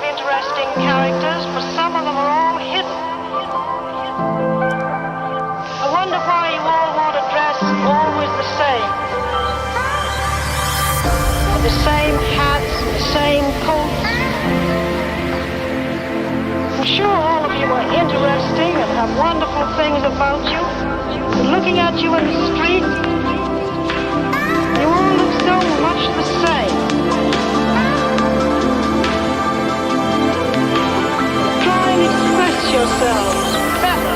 Interesting characters, but some of them are all hidden. I wonder why you all want to dress always the same. With the same hats, the same coats. I'm sure all of you are interesting and have wonderful things about you. But looking at you in the street, you all look so much the same. Express yourselves better.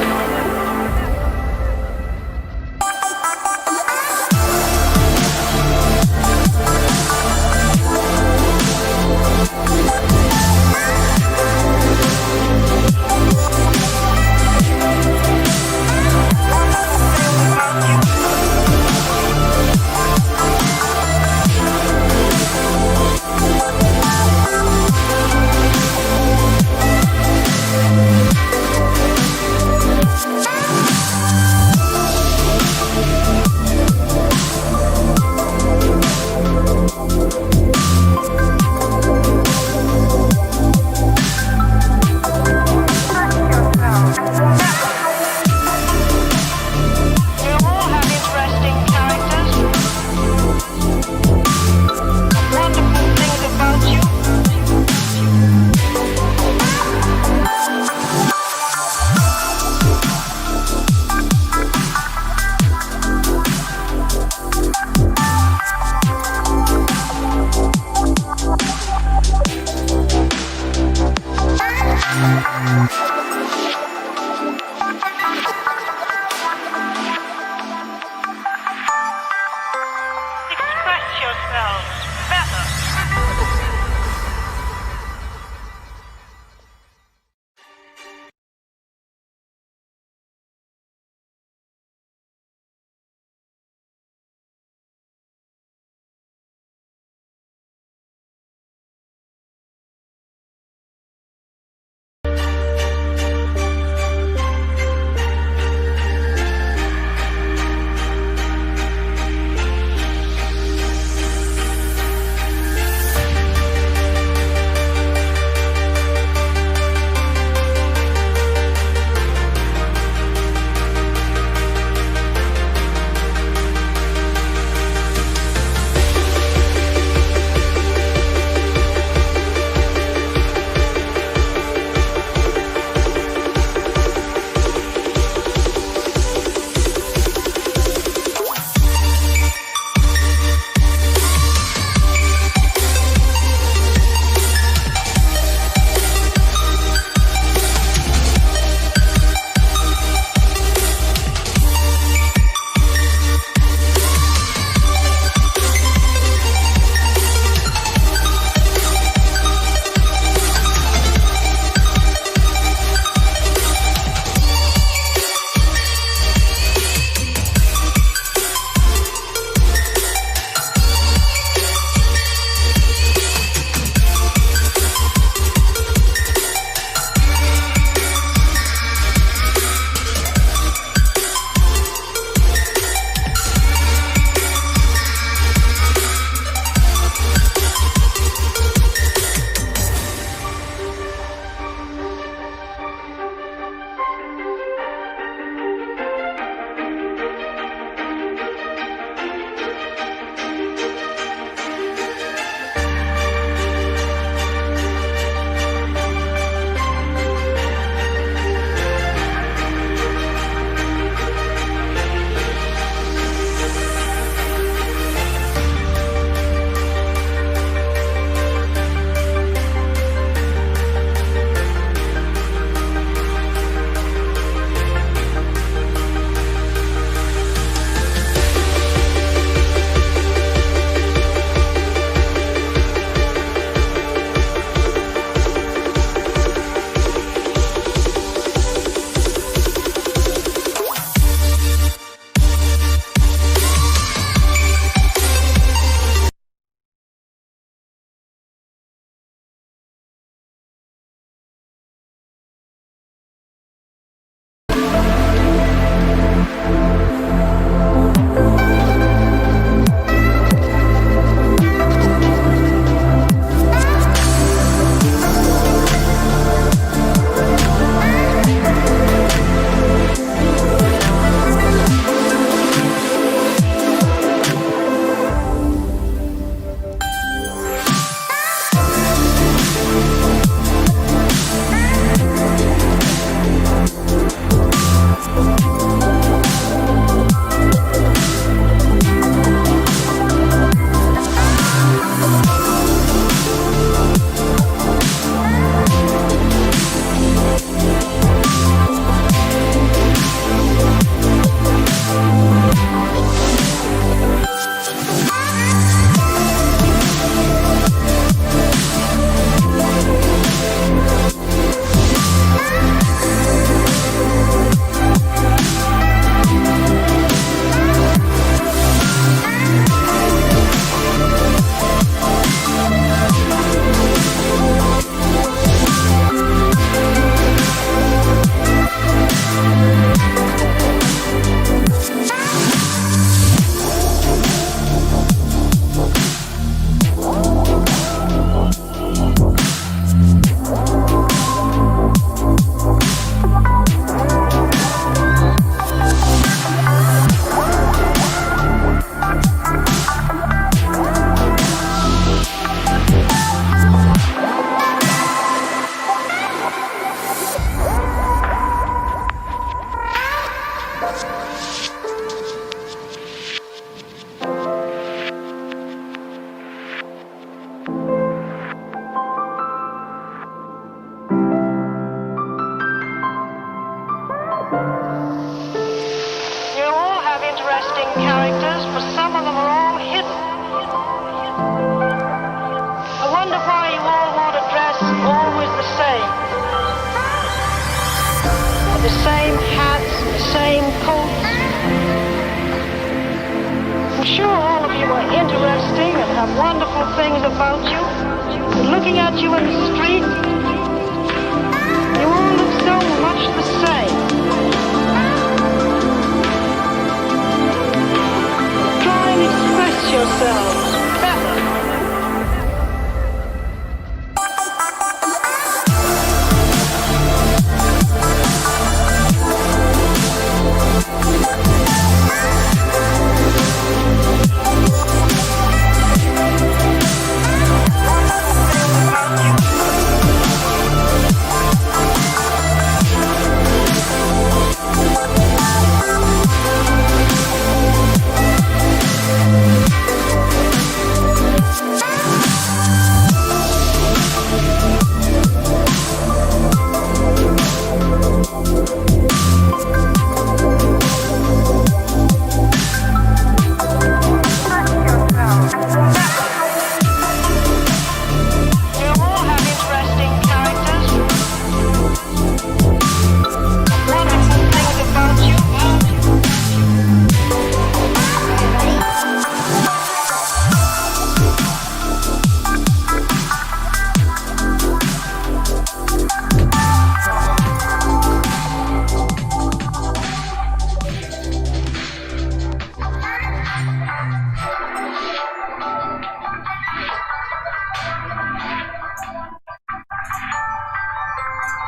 the same hats, the same coats. I'm sure all of you are interesting and have wonderful things about you. But looking at you in the street, you all look so much the same. Try and express yourselves better.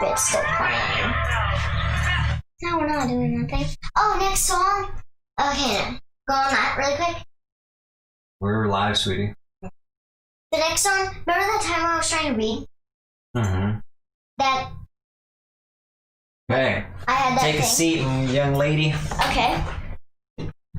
It's still playing. No, we're not doing nothing. Oh, next song? Okay, go on that really quick. We're live, sweetie. The next song, remember that time I was trying to read? Mm-hmm. That Hey, I had that take thing. a seat, young lady. Okay.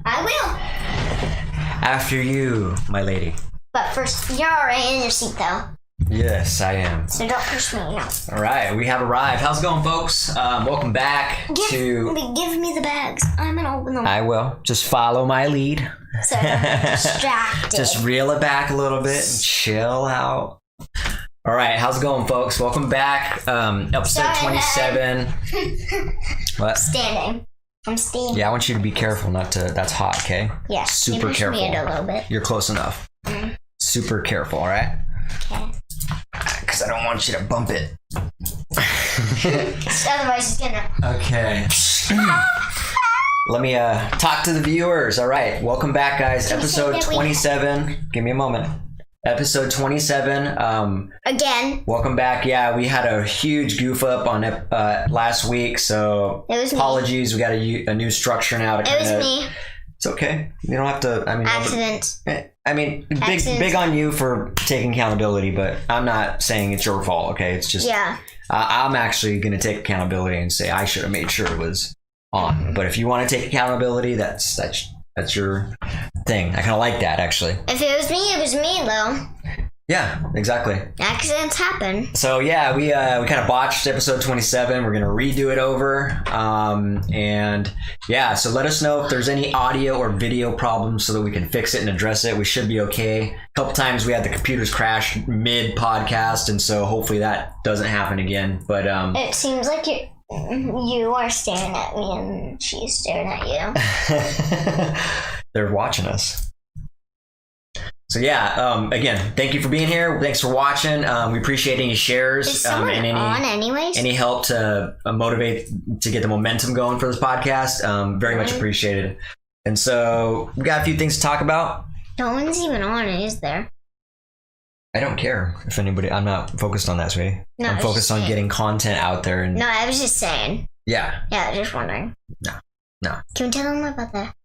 I will. After you, my lady. But first, you're already in your seat though. Yes, I am. So don't push me, no. All right, we have arrived. How's it going, folks? Welcome back to... Give me the bags. I'm gonna open them. I will. Just follow my lead. So I don't get distracted. Just reel it back a little bit and chill out. All right, how's it going, folks? Welcome back. Episode 27. What? Standing. I'm standing. Yeah, I want you to be careful not to... That's hot, okay? Yeah. Super push careful. Me a little bit. You're close enough. Mm. Super careful, all right? Okay. Because I don't want you to bump it. Otherwise, it's gonna. Okay. Let me talk to the viewers. All right. Welcome back, guys. Can you say Episode that we- 27. Give me a moment. Episode 27. Again. Welcome back. Yeah, we had a huge goof up on last week, so It was me. apologies. We got a new structure now. To It was kinda- me. It's okay. You don't have to. I mean, Accident. I mean, Accident. big on you for taking accountability, but I'm not saying it's your fault. Okay, it's just Yeah. I'm actually going to take accountability and say I should have made sure it was on. But if you want to take accountability, that's your thing. I kind of like that, actually. If it was me though. Yeah, exactly. Accidents happen. So yeah, we kind of botched episode 27. We're gonna redo it over, and yeah. So let us know if there's any audio or video problems so that we can fix it and address it. We should be okay. A couple times we had the computers crash mid podcast, and so hopefully that doesn't happen again. But It seems like you are staring at me and she's staring at you. they're watching us. So yeah, again, thank you for being here. Thanks for watching. We appreciate any shares Is someone and on anyways? any help to motivate to get the momentum going for this podcast. Very much appreciated. And so we got a few things to talk about. No one's even on, is there? I don't care if anybody. I'm not focused on that, sweetie. No, I'm I was focused just on saying. getting content out there. And No, I was just saying. yeah, Yeah, just wondering. no. Can we tell them about that?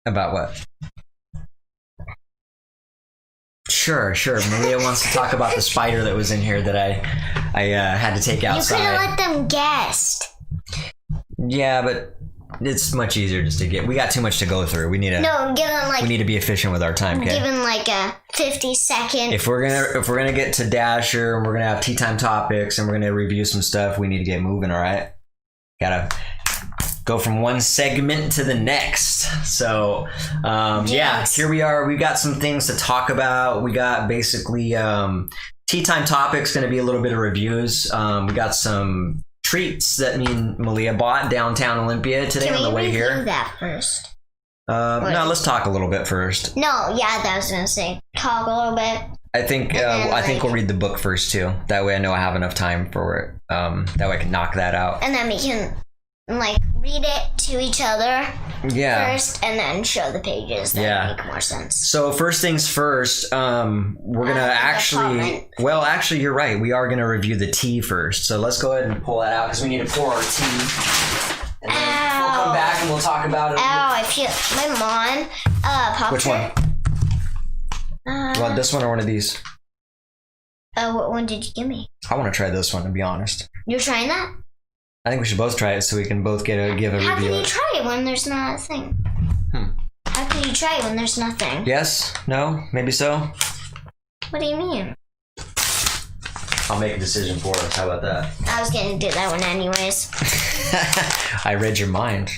About what? Sure. Maria wants to talk about the spider that was in here that I had to take You could outside. have let them guess. Yeah, but it's much easier just to get. We got too much to go through. We need to. No, give them We need to be efficient with our time. give Okay. them like a 50-second. If we're gonna get to Dasher and we're gonna have tea time topics and we're gonna review some stuff, we need to get moving. All right. Gotta go from one segment to the next. So yeah, Yes. here we are. We've got some things to talk about. We got basically tea time topics, going to be a little bit of reviews. We got some treats that me and Malia bought downtown Olympia today on the way review here. that first? No, let's talk a little bit first. No, yeah, that was gonna say talk a little bit. I think we'll read the book first too. That way I know I have enough time for it. That way I can knock that out. And then we can like read it to each other first and then show the pages that make more sense. So first things first, we're gonna actually you're right, we are gonna review the tea first. So let's go ahead and pull that out because we need to pour our tea. And then we'll come back and we'll talk about it. Ow, I feel my mom popped. Which one? You want this one or one of these? What one did you give me? I want to try this one, to be honest. You're trying that? I think we should both try it so we can both give a review. How can you try it when there's not a thing? How can you try it when there's nothing? Yes? No? Maybe so? What do you mean? I'll make a decision for us. How about that? I was gonna do that one anyways. I read your mind.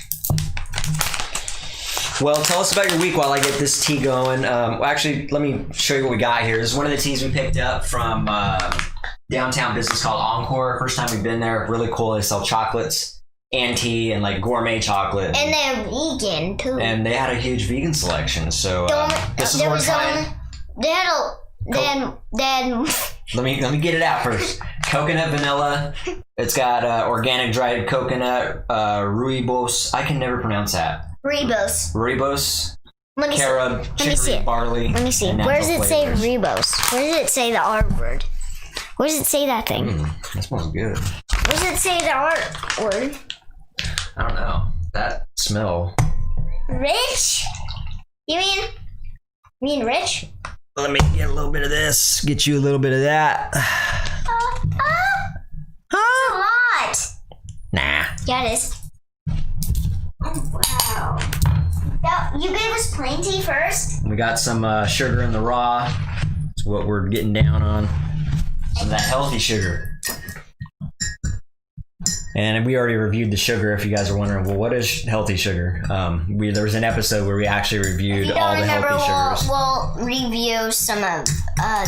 Well, tell us about your week while I get this tea going. Actually, let me show you what we got here. This is one of the teas we picked up from downtown business called Encore. First time we've been there. Really cool. They sell chocolates and tea and like gourmet chocolate. And they're vegan too. And they had a huge vegan selection. So this is what we're trying. Then let me get it out first. Coconut vanilla. It's got organic dried coconut, rooibos. I can never pronounce that. Rooibos. Let me carob, chicory, barley. Let me see. Where does it say Rooibos? Where does it say the R word? Where does it say that thing? That smells good. Where does it say the R word? I don't know. That smell. Rich? You mean rich? Let me get a little bit of this. Get you a little bit of that. That's a lot. Nah. Yeah, it is. Oh, wow. Now, you gave us plain tea first? We got some sugar in the raw. That's what we're getting down on. Some of that healthy sugar. And we already reviewed the sugar. If you guys are wondering, well, what is healthy sugar? There was an episode where we actually reviewed all the healthy sugars. We'll review some of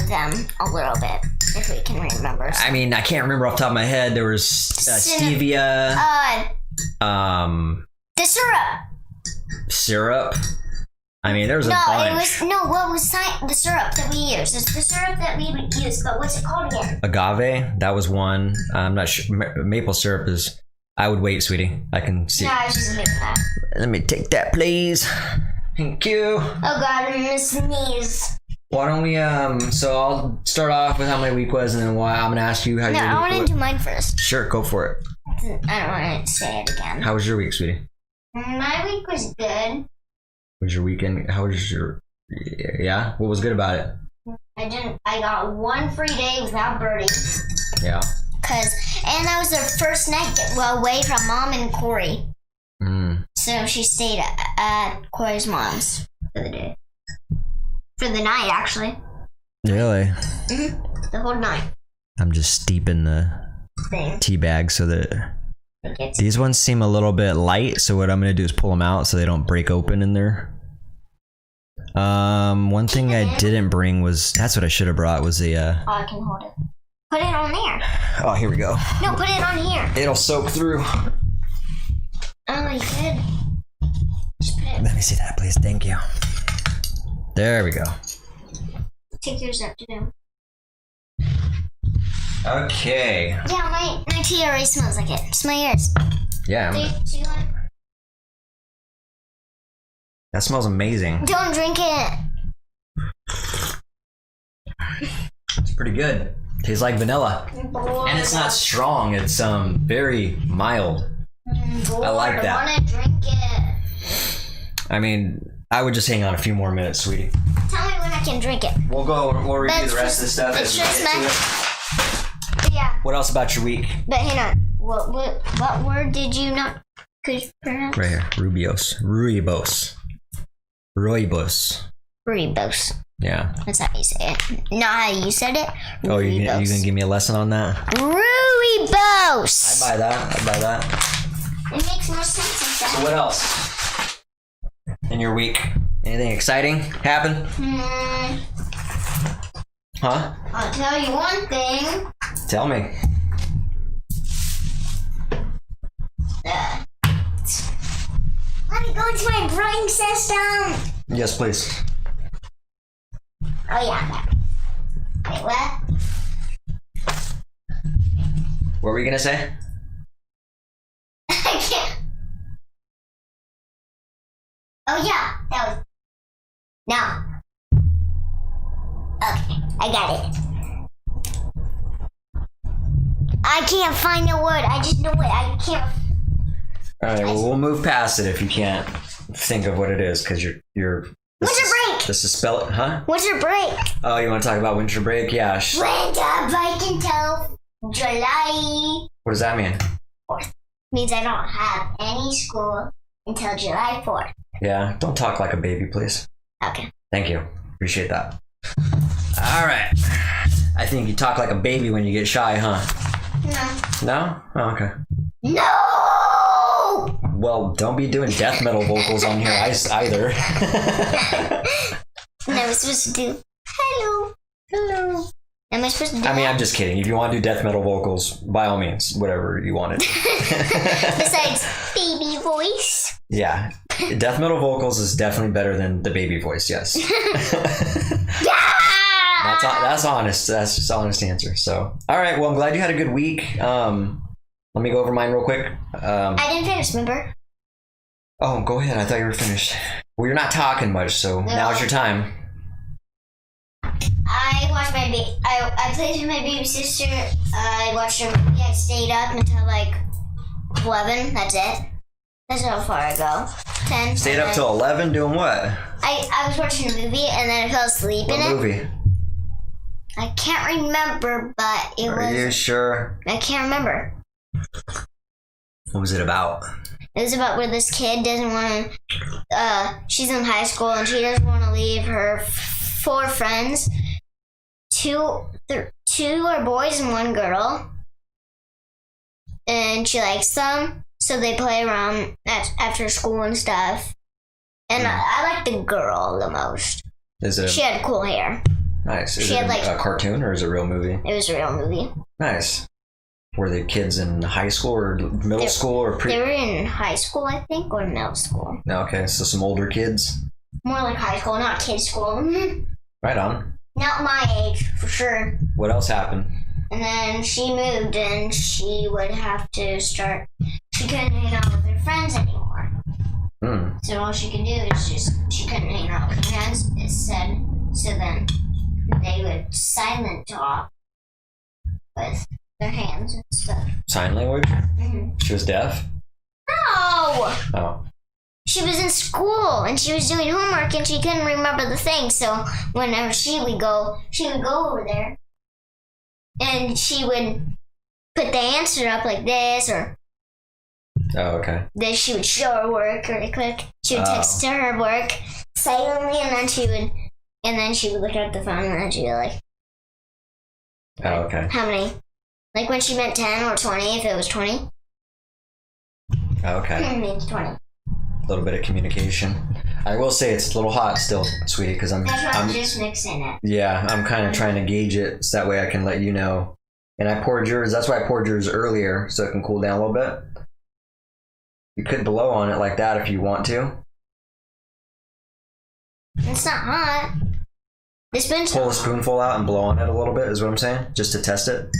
them a little bit, if we can remember. I mean, I can't remember off the top of my head. There was stevia. The syrup. I mean, there was a bunch. What was the syrup that we used? It's the syrup that we would use, but what's it called again? Agave, that was one. I'm not sure. Maple syrup is. I would wait, sweetie. I can see. No, I was just leaving that. Let me take that, please. Thank you. Oh God, I'm gonna sneeze. Why don't we? So I'll start off with how my week was, and then I'm gonna ask you how your week was. No, I want to do mine first. Sure, go for it. I don't want to say it again. How was your week, sweetie? My week was good. Was your weekend? How was your? Yeah, what was good about it? I got one free day without Birdie. Yeah. And that was their first night away from Mom and Corey. So she stayed at Corey's mom's for the day. For the night, actually. Really? The whole night. I'm just steeping the tea bag so that these ones seem a little bit light. So what I'm gonna do is pull them out so they don't break open in there. One thing I didn't bring was that's what I should have brought was the. Oh, I can hold it. Put it on there. Oh, here we go. No, put it on here. It'll soak through. Oh, you could. Let me see that, please. Thank you. There we go. Take yours up to them. Okay. Yeah, my tea already smells like it. Smell yours. Yeah. Do you want? That smells amazing. Don't drink it. It's pretty good. Tastes like vanilla. And it's not strong. It's very mild. I like that. I want to drink it. I mean, I would just hang on a few more minutes, sweetie. Tell me when I can drink it. We'll review the rest of the stuff as we get to it. Yeah. What else about your week? But hang on. What word did you not could you pronounce? Right here. Rooibos. Rooibos. Yeah. That's how you say it. Not how you said it. Oh, you gonna give me a lesson on that? Rooibos. I buy that. It makes more sense like that. So what else in your week? Anything exciting happen? Huh? I'll tell you one thing. Tell me. can go into my brain system. Yes, please. Oh yeah. Wait, what? What were you gonna say? I can't. Oh yeah, that was. No. Okay, I got it. I can't find the word. I just know it. I can't. All right, well, we'll move past it if you can't think of what it is, because you're. Winter break. This is spell it, huh? Winter break. Oh, you want to talk about winter break? Yeah. Winter break until July. What does that mean? 4th. Means I don't have any school until July 4th. Yeah, don't talk like a baby, please. Okay. Thank you. Appreciate that. All right. I think you talk like a baby when you get shy, huh? No. No? Oh, okay. No! Well, don't be doing death metal vocals on here either. And I was supposed to do hello. Hello. Am I supposed to do I mean, that? I'm just kidding. If you want to do death metal vocals, by all means, whatever you want to do. Besides baby voice. Yeah. Death metal vocals is definitely better than the baby voice, yes. Yeah! That's honest. That's just honest answer. So, all right. Well, I'm glad you had a good week. Let me go over mine real quick. I didn't finish, remember? Oh, go ahead. I thought you were finished. Well, you're not talking much, so now's your time. I watched I played with my baby sister. I watched her movie. I stayed up until like 11. That's it. That's how far I go. 10. Stayed up till 11 doing what? I was watching a movie and then I fell asleep in What it. movie? I can't remember, but it Are you was. sure? I can't remember. What was it about? It was about where this kid doesn't want to. She's in high school and she doesn't want to leave her 4 friends. Two are boys and 1 girl, and she likes them, so they play around after school and stuff. And I like the girl the most. Is it? She had cool hair. Nice. Is she it had, like- a cartoon or is it a real movie? It was a real movie. Nice. Were the kids in high school or middle school or They were in high school, I think, or middle school. No, okay, so some older kids. More like high school, not kids school. Right on. Not my age, for sure. What else happened? And then she moved and she would have to start. She couldn't hang out with her friends anymore. So all she could do is she couldn't hang out with her friends. So then they would silent talk with their hands and stuff. Sign language? Mm-hmm. She was deaf? No! Oh. She was in school and she was doing homework and she couldn't remember the thing. So whenever she would go over there and she would put the answer up like this, or Oh, okay. then she would show her work really quick. She would text her work silently, and then she would look at the phone, and then she'd be like, Oh, okay. how many? Like when she meant 10 or 20, if it was 20. Okay. It means 20. A little bit of communication. I will say it's a little hot still, sweetie, because That's why I'm I'm just mixing it. yeah, I'm kind of trying to gauge it so that way I can let you know. And I poured yours. That's why I poured yours earlier so it can cool down a little bit. You could blow on it like that if you want to. It's not hot. This spoon's Pull a spoonful out and blow on it a little bit is what I'm saying, just to test it.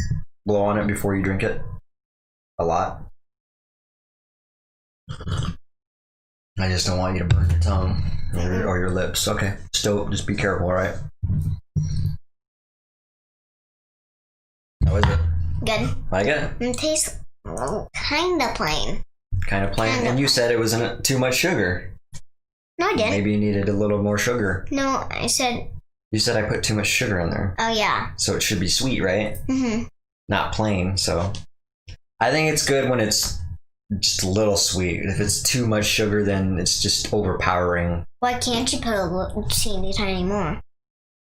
Blow on it before you drink it. A lot. I just don't want you to burn your tongue or your lips. Okay. Still, just be careful, all right? How is it? good. Like it? It tastes kind of plain. Kind of plain. And you said it wasn't too much sugar. No, I didn't. Maybe you needed a little more sugar. No, I said, You said I put too much sugar in there. oh yeah. So it should be sweet, right? Mm-hmm. Not plain. So I think it's good when it's just a little sweet. If it's too much sugar, then it's just overpowering. Why can't you put a little teeny tiny more?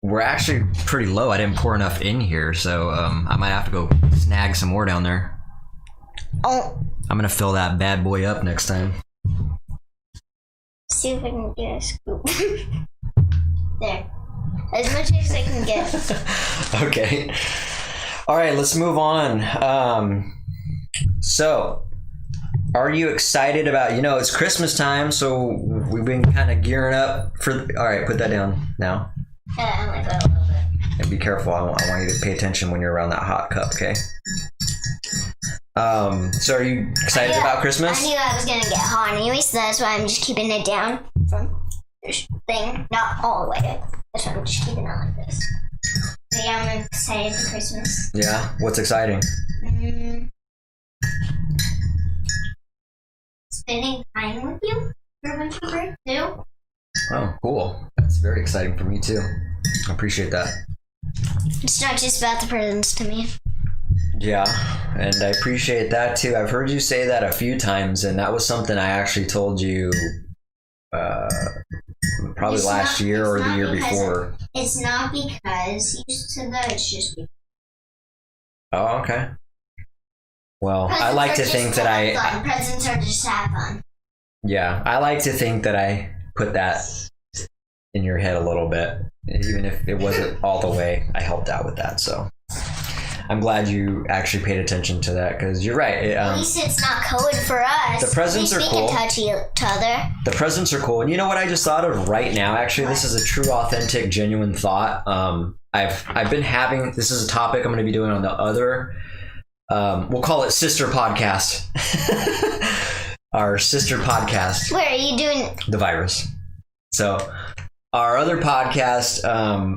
We're actually pretty low. I didn't pour enough in here, so I might have to go snag some more down there. Oh, I'm gonna fill that bad boy up next time. see if I can get a scoop. There. As much as I can get. Okay. All right, let's move on. So are you excited about, it's Christmas time, so we've been kind of gearing up for, all right, put that down now. I'm like that a little bit. And be careful, I want you to pay attention when you're around that hot cup, okay? So are you excited about Christmas? I knew I was gonna get hot anyway, so that's why I'm just keeping it down from this thing, not all the way up. That's why I'm just keeping it like this. So yeah, I'm excited for Christmas. Yeah, what's exciting? Spending time with you for a bunch of birthdays too. Oh, cool. That's very exciting for me too. I appreciate that. It's not just about the presents to me. Yeah, and I appreciate that too. I've heard you say that a few times, and that was something I actually told you probably last year or the year before. It's not because you said that, it's just because. Oh, okay. Well, I like to think that Presents are just to have fun. Yeah, I like to think that I put that in your head a little bit. Even if it wasn't all the way, I helped out with that. So I'm glad you actually paid attention to that, because you're right. At least it's not code for us. The presents are cool. We can touch each other. The presents are cool. And you know what I just thought of right now? Actually, this is a true, authentic, genuine thought. I've been having, this is a topic I'm going to be doing on the other, we'll call it sister podcast. Our sister podcast. Where are you doing? The virus. So our other podcast,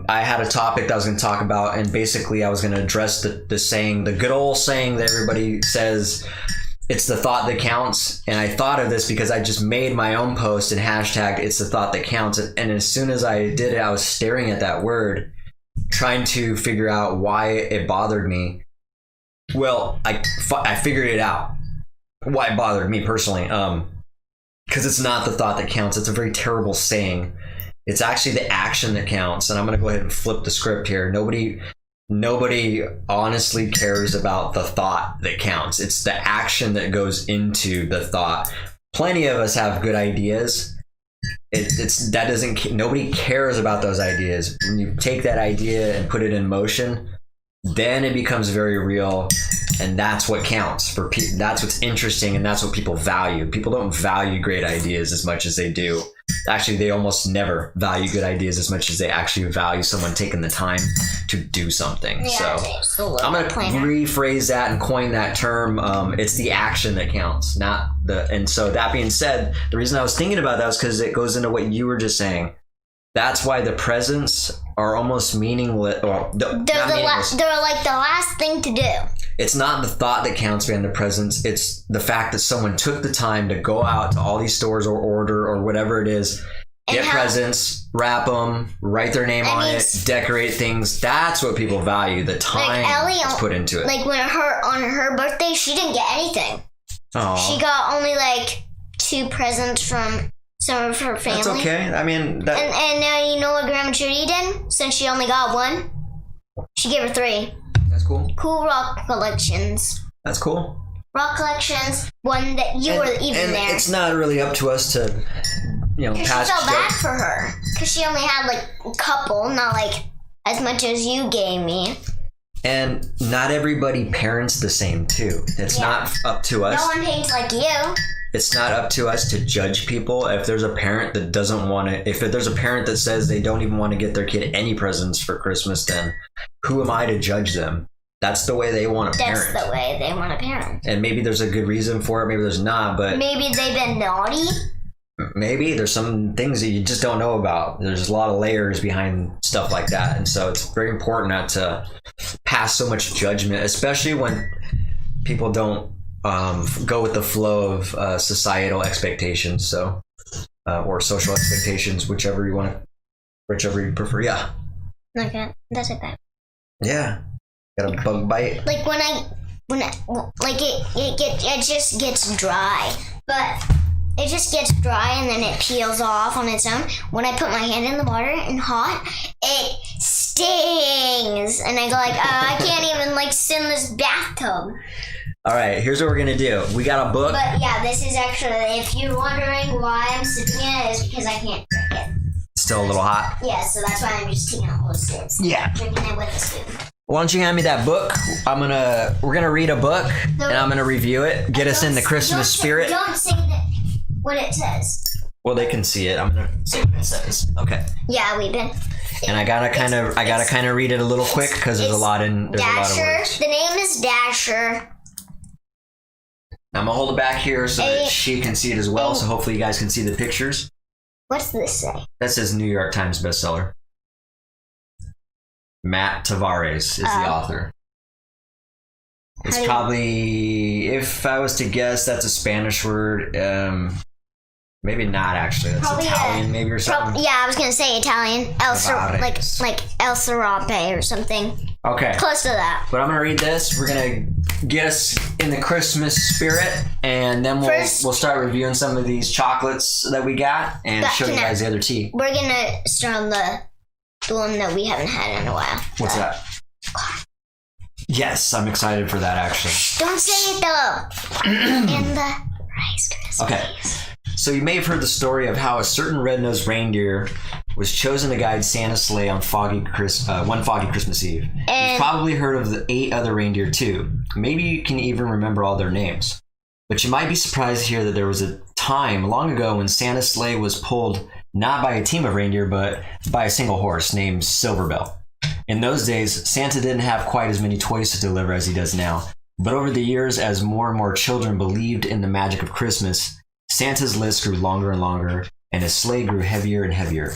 I had a topic that I was going to talk about, and basically I was going to address the saying, the good old saying that everybody says, it's the thought that counts. And I thought of this because I just made my own post and hashtagged it's the thought that counts. And as soon as I did it, I was staring at that word, trying to figure out why it bothered me. Well, I figured it out, why it bothered me personally. Because it's not the thought that counts. It's a very terrible saying. It's actually the action that counts. And I'm going to go ahead and flip the script here. Nobody honestly cares about the thought that counts. It's the action that goes into the thought. Plenty of us have good ideas. Nobody cares about those ideas. When you take that idea and put it in motion, then it becomes very real, and that's what counts for people. That's what's interesting, and that's what people value. People don't value great ideas as much as they do. Actually, they almost never value good ideas as much as they actually value someone taking the time to do something. Yeah, so I'm going to rephrase that and coin that term. It's the action that counts, not the. And so that being said, the reason I was thinking about that was because it goes into what you were just saying. That's why the presents are almost meaningless. Well, they're like the last thing to do. It's not the thought that counts behind the presents. It's the fact that someone took the time to go out to all these stores or order or whatever it is, get presents, wrap them, write their name on it, decorate things. That's what people value. The time that's put into it. Like on her birthday, she didn't get anything. Oh, she got only like 2 presents from some of her family. That's okay. I mean, and now you know what Grandma Judy did? Since she only got 1, she gave her 3. That's cool. Cool rock collections. That's cool. Rock collections. One that you were even there. It's not really up to us to, pass. She felt bad for her because she only had like a couple, not like as much as you gave me. And not everybody parents the same too. It's not up to us. No one paints like you. It's not up to us to judge people. If there's a parent that doesn't want to, if there's a parent that says they don't even want to get their kid any presents for Christmas, then who am I to judge them? That's the way they want to parent. That's the way they want to parent. And maybe there's a good reason for it. Maybe there's not, but maybe they've been naughty. Maybe there's some things that you just don't know about. There's a lot of layers behind stuff like that. And so it's very important not to pass so much judgment, especially when people don't go with the flow of societal expectations, or social expectations, whichever you prefer. Yeah. Okay, that's okay. Yeah, got a bug bite. Like when it just gets dry, but it just gets dry and then it peels off on its own. When I put my hand in the water and hot, it stings, and I go like, I can't even sit in this bathtub. All right, here's what we're gonna do. We got a book. But yeah, this is actually, if you're wondering why I'm sipping it, it's because I can't drink it. Still a little hot. Yeah, so that's why I'm just taking all the scoops. Yeah. Drinking it with a spoon. Why don't you hand me that book? We're gonna read a book and I'm gonna review it. Get us in the Christmas spirit. Don't say what it says. Well, they can see it. I'm gonna say what it says. Okay. Yeah, we've been. And I gotta kind of read it a little quick because there's a lot of words. The name is Dasher. I'm gonna hold it back here so that she can see it as well. So hopefully you guys can see the pictures. What's this say? That says New York Times bestseller. Matt Tavares is the author. It's probably, if I was to guess, that's a Spanish word. Maybe not actually. That's probably Italian, maybe or something. Yeah, I was gonna say Italian. Like El Serape or something. Okay. Close to that. But I'm gonna read this. We're gonna get us in the Christmas spirit, and then we'll start reviewing some of these chocolates that we got and show you guys the other tea. We're gonna start on the one that we haven't had in a while. What's that? Yes, I'm excited for that actually. Don't say it though. And the Rice Krispies. Okay. So you may have heard the story of how a certain red-nosed reindeer was chosen to guide Santa's sleigh on one foggy Christmas Eve. You've probably heard of the 8 other reindeer too. Maybe you can even remember all their names. But you might be surprised to hear that there was a time long ago when Santa's sleigh was pulled not by a team of reindeer, but by a single horse named Silverbell. In those days, Santa didn't have quite as many toys to deliver as he does now. But over the years, as more and more children believed in the magic of Christmas, Santa's list grew longer and longer, and his sleigh grew heavier and heavier.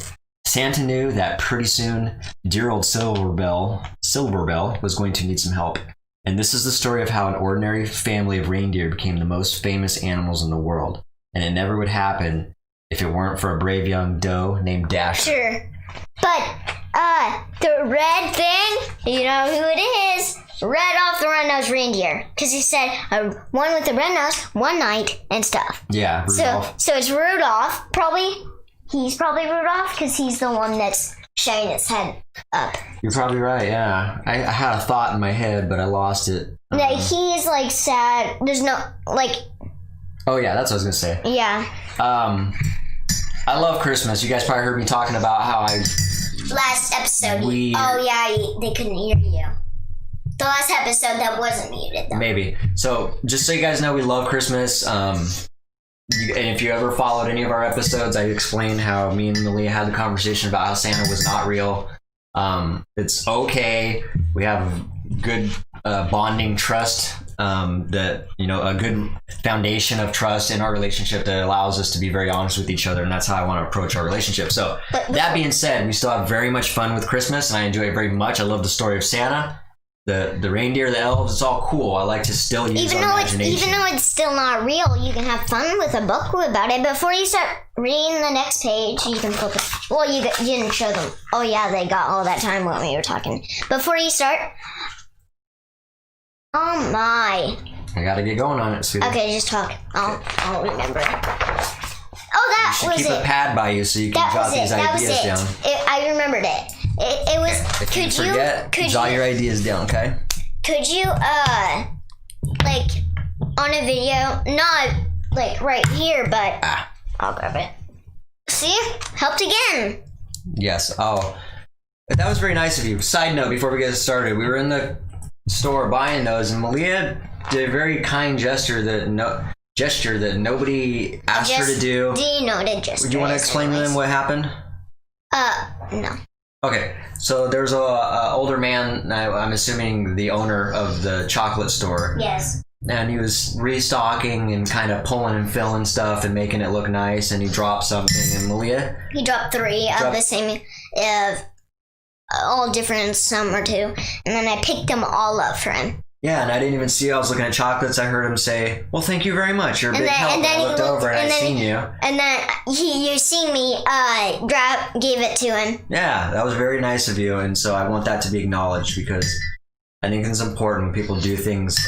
Santa knew that pretty soon, dear old Silverbell was going to need some help. And this is the story of how an ordinary family of reindeer became the most famous animals in the world. And it never would happen if it weren't for a brave young doe named Dasher. Sure. But, the red thing, you know who it is? Rudolph the Red-Nosed Reindeer. Because he said, one with the red nose, one night, and stuff. Yeah, Rudolph. So it's Rudolph. He's probably Rudolph, because he's the one that's showing his head up. You're probably right, yeah. I had a thought in my head, but I lost it. Like, he's, like, sad. There's no, like... Oh, yeah, that's what I was going to say. Yeah. I love Christmas. You guys probably heard me talking about how Last episode. They couldn't hear you. The last episode that wasn't muted, though. Maybe. So, just so you guys know, we love Christmas. And if you ever followed any of our episodes, I explained how me and Malia had the conversation about how Santa was not real. It's okay. We have good bonding trust. A good foundation of trust in our relationship that allows us to be very honest with each other, and that's how I want to approach our relationship. So, that being said, we still have very much fun with Christmas, and I enjoy it very much. I love the story of Santa. The reindeer, the elves, it's all cool. I like to still use our imagination. Even though it's still not real, you can have fun with a book about it. Before you start reading the next page, you can flip it. Well, you didn't show them. Oh, yeah, they got all that time when we were talking. Before you start... Oh, my. I gotta get going on it, sweetie. Okay, just talk. I'll remember. Oh, that was it. Keep a pad by you so you can jot these ideas down. I remembered it. It was. Okay. If you forget, jot your ideas down, okay? Could you like on a video, not like right here, but I'll grab it. See, helped again. Yes. Oh, that was very nice of you. Side note: before we get started, we were in the store buying those, and Malia did a very kind gesture that nobody asked her to do. Denoted gesture. Do you want to explain to them what happened? No. Okay, so there's a older man, I'm assuming the owner of the chocolate store. Yes. And he was restocking and kind of pulling and filling stuff and making it look nice, and he dropped something. And Malia? He dropped 3 of the same, all different, some or 2, and then I picked them all up for him. Yeah, and I didn't even see. I was looking at chocolates. I heard him say, "Well, thank you very much. You're a big help." And I looked over and I seen you. And then you seen me. Gave it to him. Yeah, that was very nice of you, and so I want that to be acknowledged because I think it's important when people do things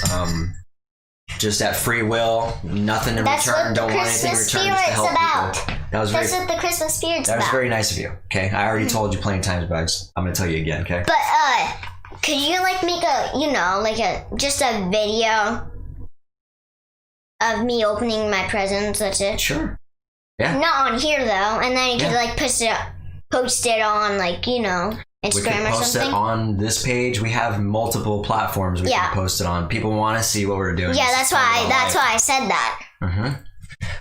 just at free will, nothing in return, don't want anything in return, just to help people. That's what the Christmas spirit's about. That was very nice of you. Okay, I already told you plenty of times, but I'm gonna tell you again. Okay. But could you like make just a video of me opening my presents? That's it. Sure. Yeah. Not on here though, and then you could like push it up. post it on, like, you know, We Instagram can or post something. it on this page. We have multiple platforms we can post it on. People want to see what we're doing. Yeah, that's why I said that.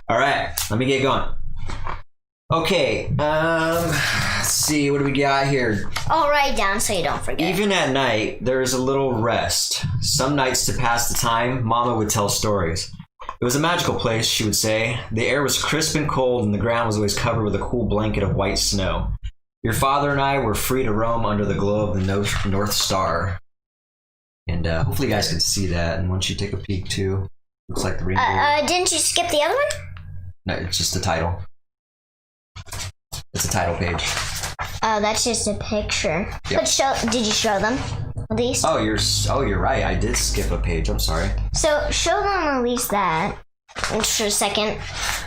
All right, let me get going. Okay, let's see, what do we got here? I'll write it down so you don't forget. Even at night, there is a little rest. Some nights, to pass the time, Mama would tell stories. It was a magical place, she would say. The air was crisp and cold, and the ground was always covered with a cool blanket of white snow. Your father and I were free to roam under the glow of the North Star. And hopefully you guys can see that. And once you take a peek, too, looks like the reindeer. Didn't you skip the other one? No, it's just the title. It's a title page. Oh, that's just a picture. Yep. But did you show them at least? Oh, you're right. I did skip a page. I'm sorry. So show them at least that for a second.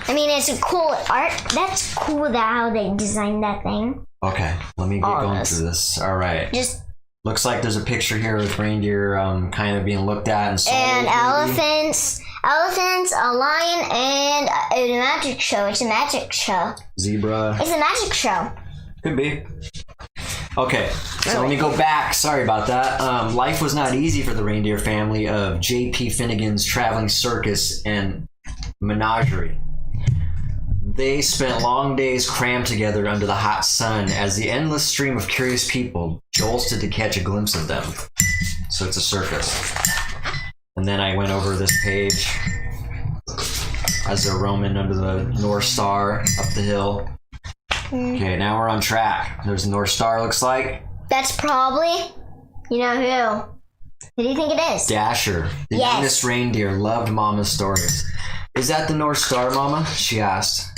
I mean, it's a cool art. That's cool how they designed that thing. Okay, let me get going through this. All right. Just looks like there's a picture here with reindeer kind of being looked at and sold. And elephants, a lion, and a magic show. It's a magic show. Zebra. It's a magic show. Could be. Okay, so let me go back. Sorry about that. Life was not easy for the reindeer family of J.P. Finnegan's traveling circus and menagerie. They spent long days crammed together under the hot sun as the endless stream of curious people jolted to catch a glimpse of them. So it's a circus. And then I went over this page as they're roaming under the North Star up the hill. Okay, now we're on track. There's the North Star, looks like. That's probably, you know who? Who do you think it is? Dasher, the youngest reindeer, loved Mama's stories. Is that the North Star, Mama? She asked.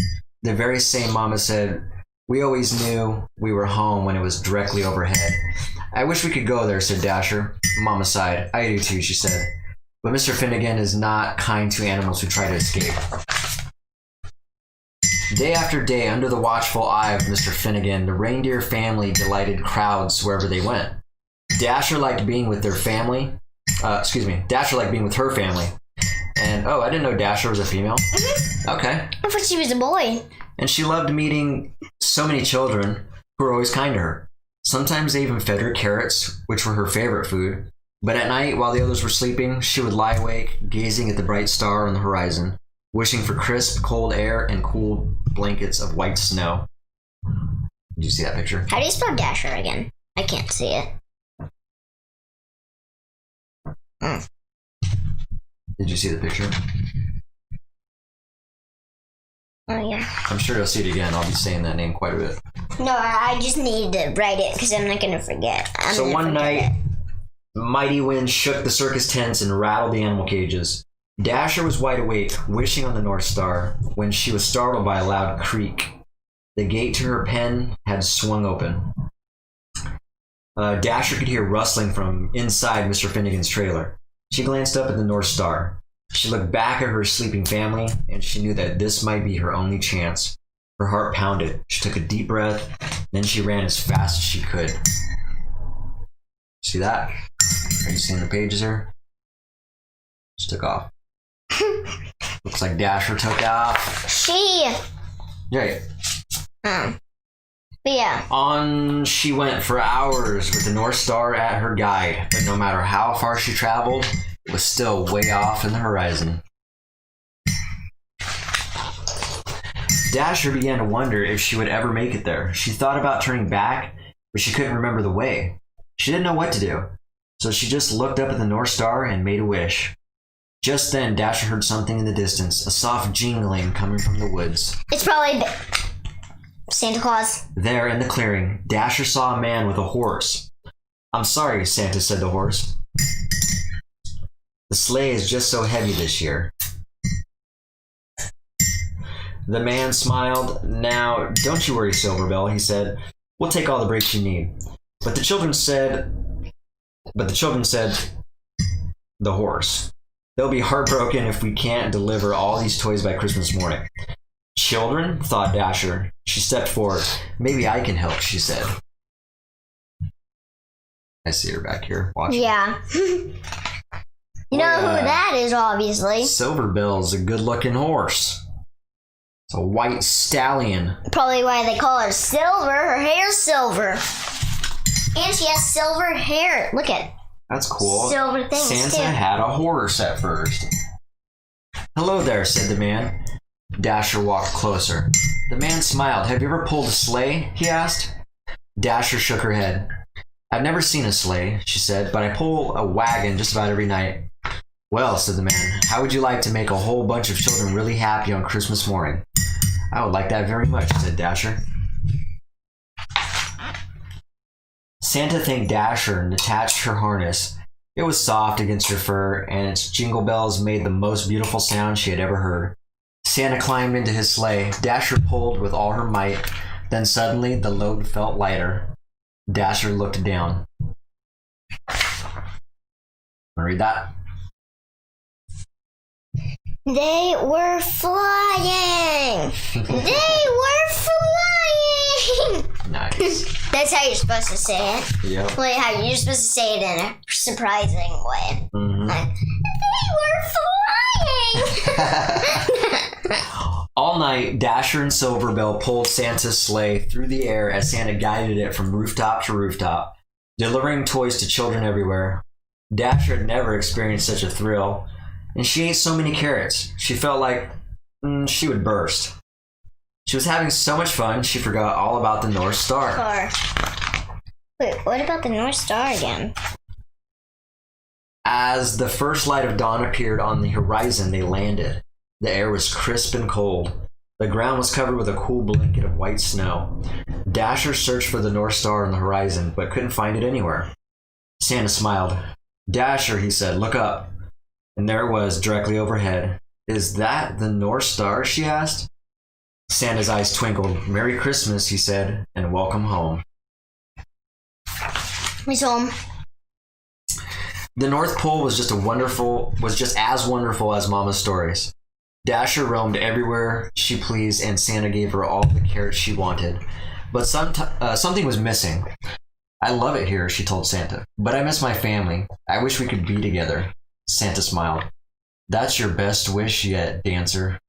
The very same Mama said, we always knew we were home when it was directly overhead. I wish we could go there, said Dasher. Mama sighed. I do too, she said. But Mr. Finnegan is not kind to animals who try to escape. Day after day, under the watchful eye of Mr. Finnegan, the reindeer family delighted crowds wherever they went. Dasher liked being with their family. Dasher liked being with her family. And, I didn't know Dasher was a female. Okay. I thought she was a boy. And she loved meeting so many children who were always kind to her. Sometimes they even fed her carrots, which were her favorite food. But at night, while the others were sleeping, she would lie awake, gazing at the bright star on the horizon, wishing for crisp, cold air and cool blankets of white snow. Did you see that picture? How do you spell Dasher again? I can't see it. Did you see the picture? Oh, yeah. I'm sure you'll see it again. I'll be saying that name quite a bit. No, I just need to write it because I'm not going to forget. So one night, mighty winds shook the circus tents and rattled the animal cages. Dasher was wide awake, wishing on the North Star, when she was startled by a loud creak. The gate to her pen had swung open. Dasher could hear rustling from inside Mr. Finnegan's trailer. She glanced up at the North Star. She looked back at her sleeping family, and she knew that this might be her only chance. Her heart pounded. She took a deep breath, then she ran as fast as she could. See that? Are you seeing the pages here? Just took off. Looks like Dasher took off. Right. But yeah. On she went for hours with the North Star at her guide, but no matter how far she traveled, it was still way off in the horizon. Dasher began to wonder if she would ever make it there. She thought about turning back, but she couldn't remember the way. She didn't know what to do, so she just looked up at the North Star and made a wish. Just then, Dasher heard something in the distance, a soft jingling coming from the woods. It's probably Santa Claus. There in the clearing, Dasher saw a man with a horse. I'm sorry, Santa said to the horse. The sleigh is just so heavy this year. The man smiled. Now, don't you worry, Silverbell, he said. We'll take all the breaks you need. But the children said, the horse. They'll be heartbroken if we can't deliver all these toys by Christmas morning. Children, thought Dasher. She stepped forward. Maybe I can help, she said. I see her back here watching. Yeah. You know who that is, obviously. Silverbell's a good-looking horse. That's a white stallion. Probably why they call her Silver. Her hair's silver. And she has silver hair. Look at it. That's cool. Silver things, Santa too. had a horse at first. Hello there, said the man. Dasher walked closer. The man smiled. Have you ever pulled a sleigh? He asked. Dasher shook her head. I've never seen a sleigh, she said, but I pull a wagon just about every night. Well, said the man, how would you like to make a whole bunch of children really happy on Christmas morning? I would like that very much, said Dasher. Santa thanked Dasher and attached her harness. It was soft against her fur, and its jingle bells made the most beautiful sound she had ever heard. Santa climbed into his sleigh. Dasher pulled with all her might. Then suddenly the load felt lighter. Dasher looked down. Want to read that? They were flying. They were flying. Nice. That's how you're supposed to say it. Yep. Like how you're supposed to say it in a surprising way. Mm-hmm. Like, they were flying. All night, Dasher and Silverbell pulled Santa's sleigh through the air as Santa guided it from rooftop to rooftop, delivering toys to children everywhere. Dasher had never experienced such a thrill, and she ate so many carrots, she felt like she would burst. She was having so much fun, she forgot all about the North Star. Wait, what about the North Star again? As the first light of dawn appeared on the horizon, they landed. The air was crisp and cold. The ground was covered with a cool blanket of white snow. Dasher searched for the North Star on the horizon, but couldn't find it anywhere. Santa smiled. Dasher, he said, look up. And there it was, directly overhead. Is that the North Star? She asked. Santa's eyes twinkled. Merry Christmas, he said, and welcome home. He's home. The North Pole was just as wonderful as Mama's stories. Dasher roamed everywhere she pleased, and Santa gave her all the carrots she wanted. But something was missing. I love it here, she told Santa, but I miss my family. I wish we could be together. Santa smiled. That's your best wish yet, Dasher,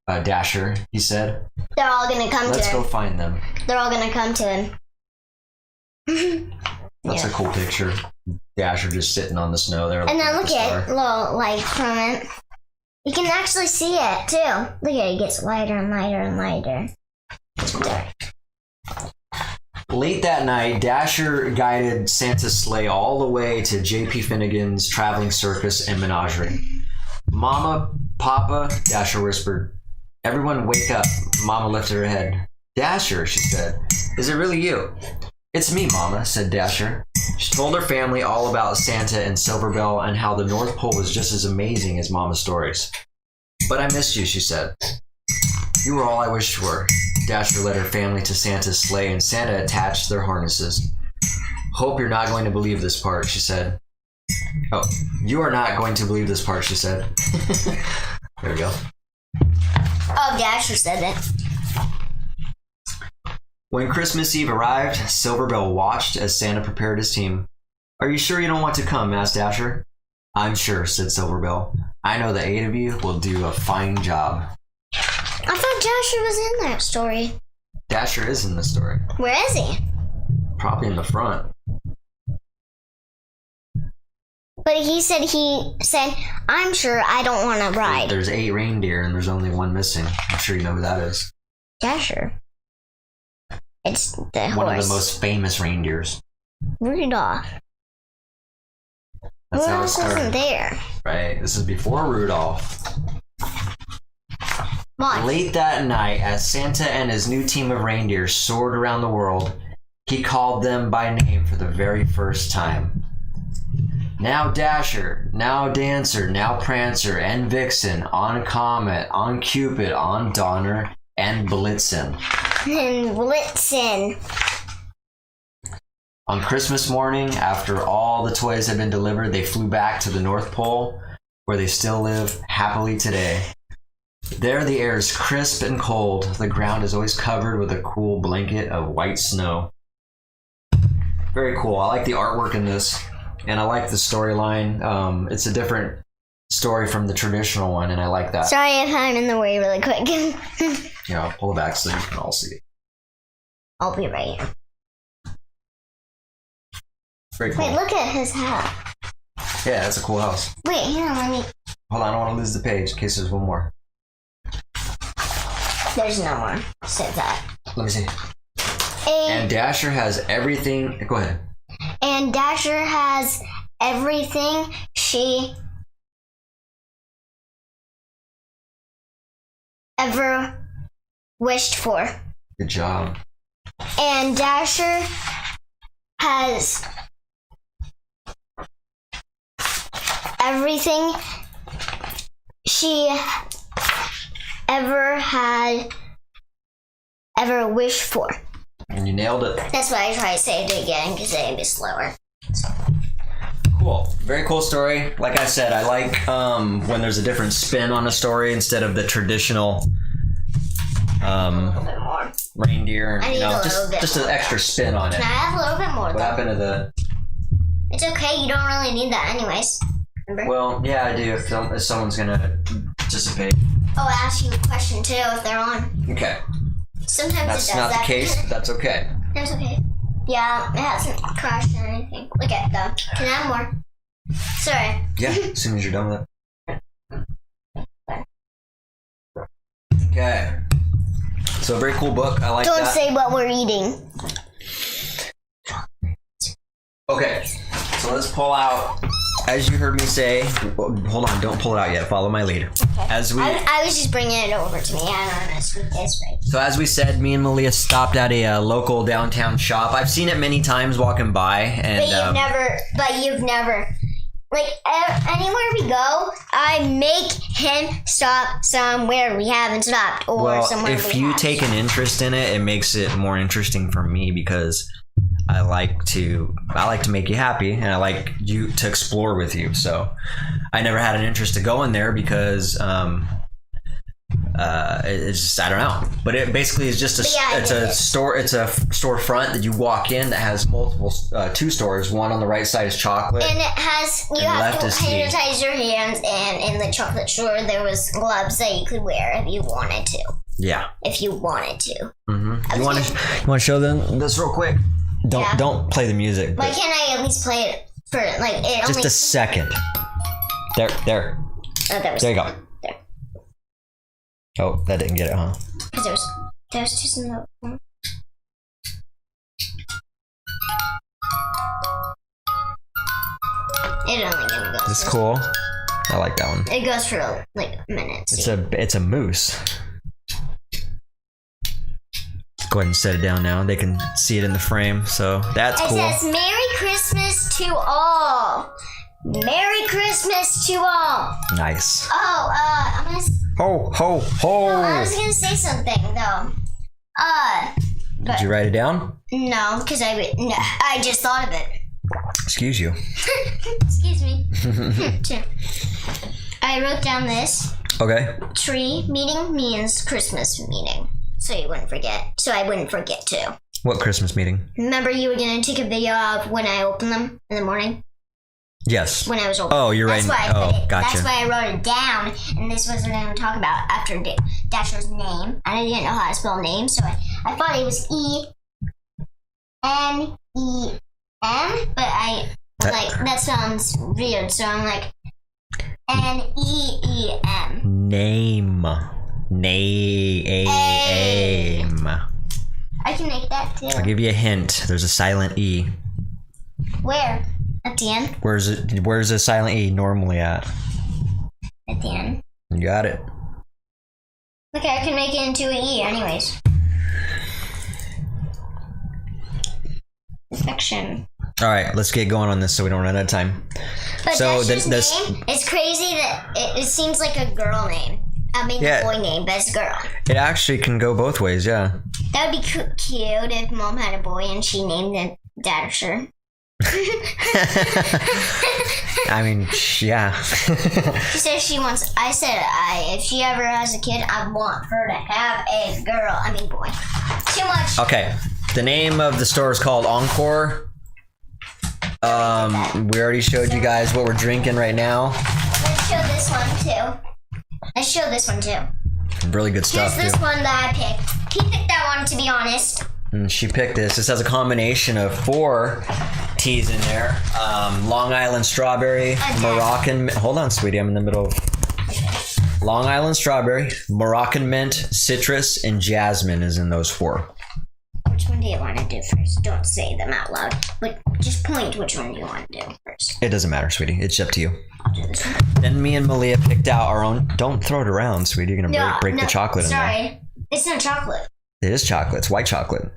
he said. They're all gonna come to him. Let's go find them. They're all gonna come to him. That's a cool picture. Dasher just sitting on the snow there. And then look at little light from it. You can actually see it too. Look at it, it gets lighter and lighter and lighter. Late that night, Dasher guided Santa's sleigh all the way to J.P. Finnegan's traveling circus and menagerie. Mama, Papa, Dasher whispered. Everyone wake up. Mama lifted her head. Dasher, she said. Is it really you? It's me, Mama, said Dasher. She told her family all about Santa and Silverbell and how the North Pole was just as amazing as Mama's stories. But I missed you, she said. You were all I wished for. Dasher led her family to Santa's sleigh, and Santa attached their harnesses. Hope you're not going to believe this part, she said. Oh, you are not going to believe this part, she said. There we go. Oh, Dasher said it. When Christmas Eve arrived, Silverbell watched as Santa prepared his team. Are you sure you don't want to come? Asked Dasher. I'm sure, said Silverbell. I know the 8 of you will do a fine job. I thought Dasher was in that story. Dasher is in the story. Where is he? Probably in the front. But he said, I'm sure I don't want to ride. There's 8 reindeer and there's only 1 missing. I'm sure you know who that is. Dasher. It's the horse. One of the most famous reindeers. Rudolph. That's how it Rudolph started. wasn't there. Right. This is before Rudolph. Why? Late that night, as Santa and his new team of reindeer soared around the world, he called them by name for the very first time. Now Dasher, now Dancer, now Prancer, and Vixen, on Comet, on Cupid, on Donner, and Blitzen. And Blitzen. On Christmas morning, after all the toys had been delivered, they flew back to the North Pole, where they still live happily today. There the air is crisp and cold. The ground is always covered with a cool blanket of white snow. Very cool. I like the artwork in this, and I like the storyline. It's a different story from the traditional one, and I like that. Sorry if I'm in the way really quick. Yeah, I'll pull it back so you can all see it. I'll be right here. Very cool. Wait, look at his hat. Yeah, that's a cool house. Wait, hang on, let me... Hold on, I don't want to lose the page in case there's one more. There's no more. Said that. Let me see. And Dasher has everything. Go ahead. And Dasher has everything she ever wished for. Good job. And Dasher has everything she ever wished for. And you nailed it. That's why I try to say it again, because it'd be slower. Cool. Very cool story. Like I said, I like when there's a different spin on a story instead of the traditional A little bit more. reindeer. I need a little bit just an more. extra spin on it. Can I have a little bit more, What though? happened to the... It's okay, you don't really need that anyways. Remember? Well, yeah, I do if someone's going to participate. Oh, I asked you a question, too, if they're on. Okay. Sometimes That's it does not that. the case, but that's okay. That's okay. Yeah, it hasn't crashed or anything. Look at that. Can I have more? Sorry. Yeah, as soon as you're done with it. Okay. So a very cool book. I like Don't that. say what we're eating. Okay. So let's pull out, as you heard me say, hold on, don't pull it out yet. Follow my lead. Okay. As we I was just bringing it over to me. I don't know. Sweet taste right. So as we said, me and Malia stopped at a local downtown shop. I've seen it many times walking by, and But you've never. Like, anywhere we go, I make him stop somewhere we haven't stopped. Or well, somewhere if we you have. take an interest in it, it makes it more interesting for me because I like to make you happy, and I like you to explore with you. So I never had an interest to go in there because it's just, I don't know. But it basically is just it's a storefront that you walk in that has multiple two stores. One on the right side is chocolate. And it has, you And have left to is tea. sanitize your hands, and in the chocolate store there was gloves that you could wear if you wanted to. Yeah. If you wanted to. Mm-hmm. You want to show them this real quick? Don't play the music. Why can't I at least play it for, like, it Just only... a second. There. Oh, that was... There you go. There. Oh, that didn't get it, huh? Because there's just no... It only gonna go... It's cool. I like that one. It goes for, like, minutes. It's a moose. Go ahead and set it down now. They can see it in the frame, so that's cool. It says, Merry Christmas to all. Merry Christmas to all. Nice. Oh, I'm gonna... Ho, ho, ho! No, I was gonna say something, though. Did you write it down? No, because I just thought of it. Excuse you. Excuse me. I wrote down this. Okay. Tree meeting means Christmas meeting. So you wouldn't forget. So I wouldn't forget too. What Christmas meeting? Remember you were going to take a video of when I opened them in the morning? Yes. When I was opening. Oh, you're right. That's why I put it. Gotcha. That's why I wrote it down. And this was what I'm going to talk about after Dasher's name. I didn't know how to spell name, so I thought it was E-N-E-M, but that sounds weird, so I'm like N-E-E-M. Name. I can make that too. I'll give you a hint. There's a silent E. Where? At the end? Where's a silent E normally at? At the end. You got it. Okay, I can make it into an E anyways. Perfection. All right, let's get going on this so we don't run out of time. But So Dasher's this name, it's crazy that it seems like a girl name. I mean, Yeah. a boy name, but it's a girl. it actually can go both ways, yeah. That would be cute if Mom had a boy and she named it Dasher. I mean, yeah. She says she wants. I said, if she ever has a kid, I want her to have a girl. I mean, boy. Too much. Okay, the name of the store is called Encore. We already showed you guys what we're drinking right now. show this one too. Let's show this one too. Really good stuff. Here's this one that I picked. He picked that one, to be honest. And she picked this. This has a combination of 4 teas in there. Long Island strawberry, Moroccan. Hold on, sweetie. I'm in the middle of Long Island strawberry, Moroccan mint, citrus, and jasmine is in those 4. Which one do you want to do first? Don't say them out loud, but just point which one you want to do first. It doesn't matter, sweetie. It's up to you. I'll do this one. Then me and Malia picked out our own. Don't throw it around, sweetie. You're gonna break the chocolate in there. Sorry, it's not chocolate. It is chocolate. It's white chocolate.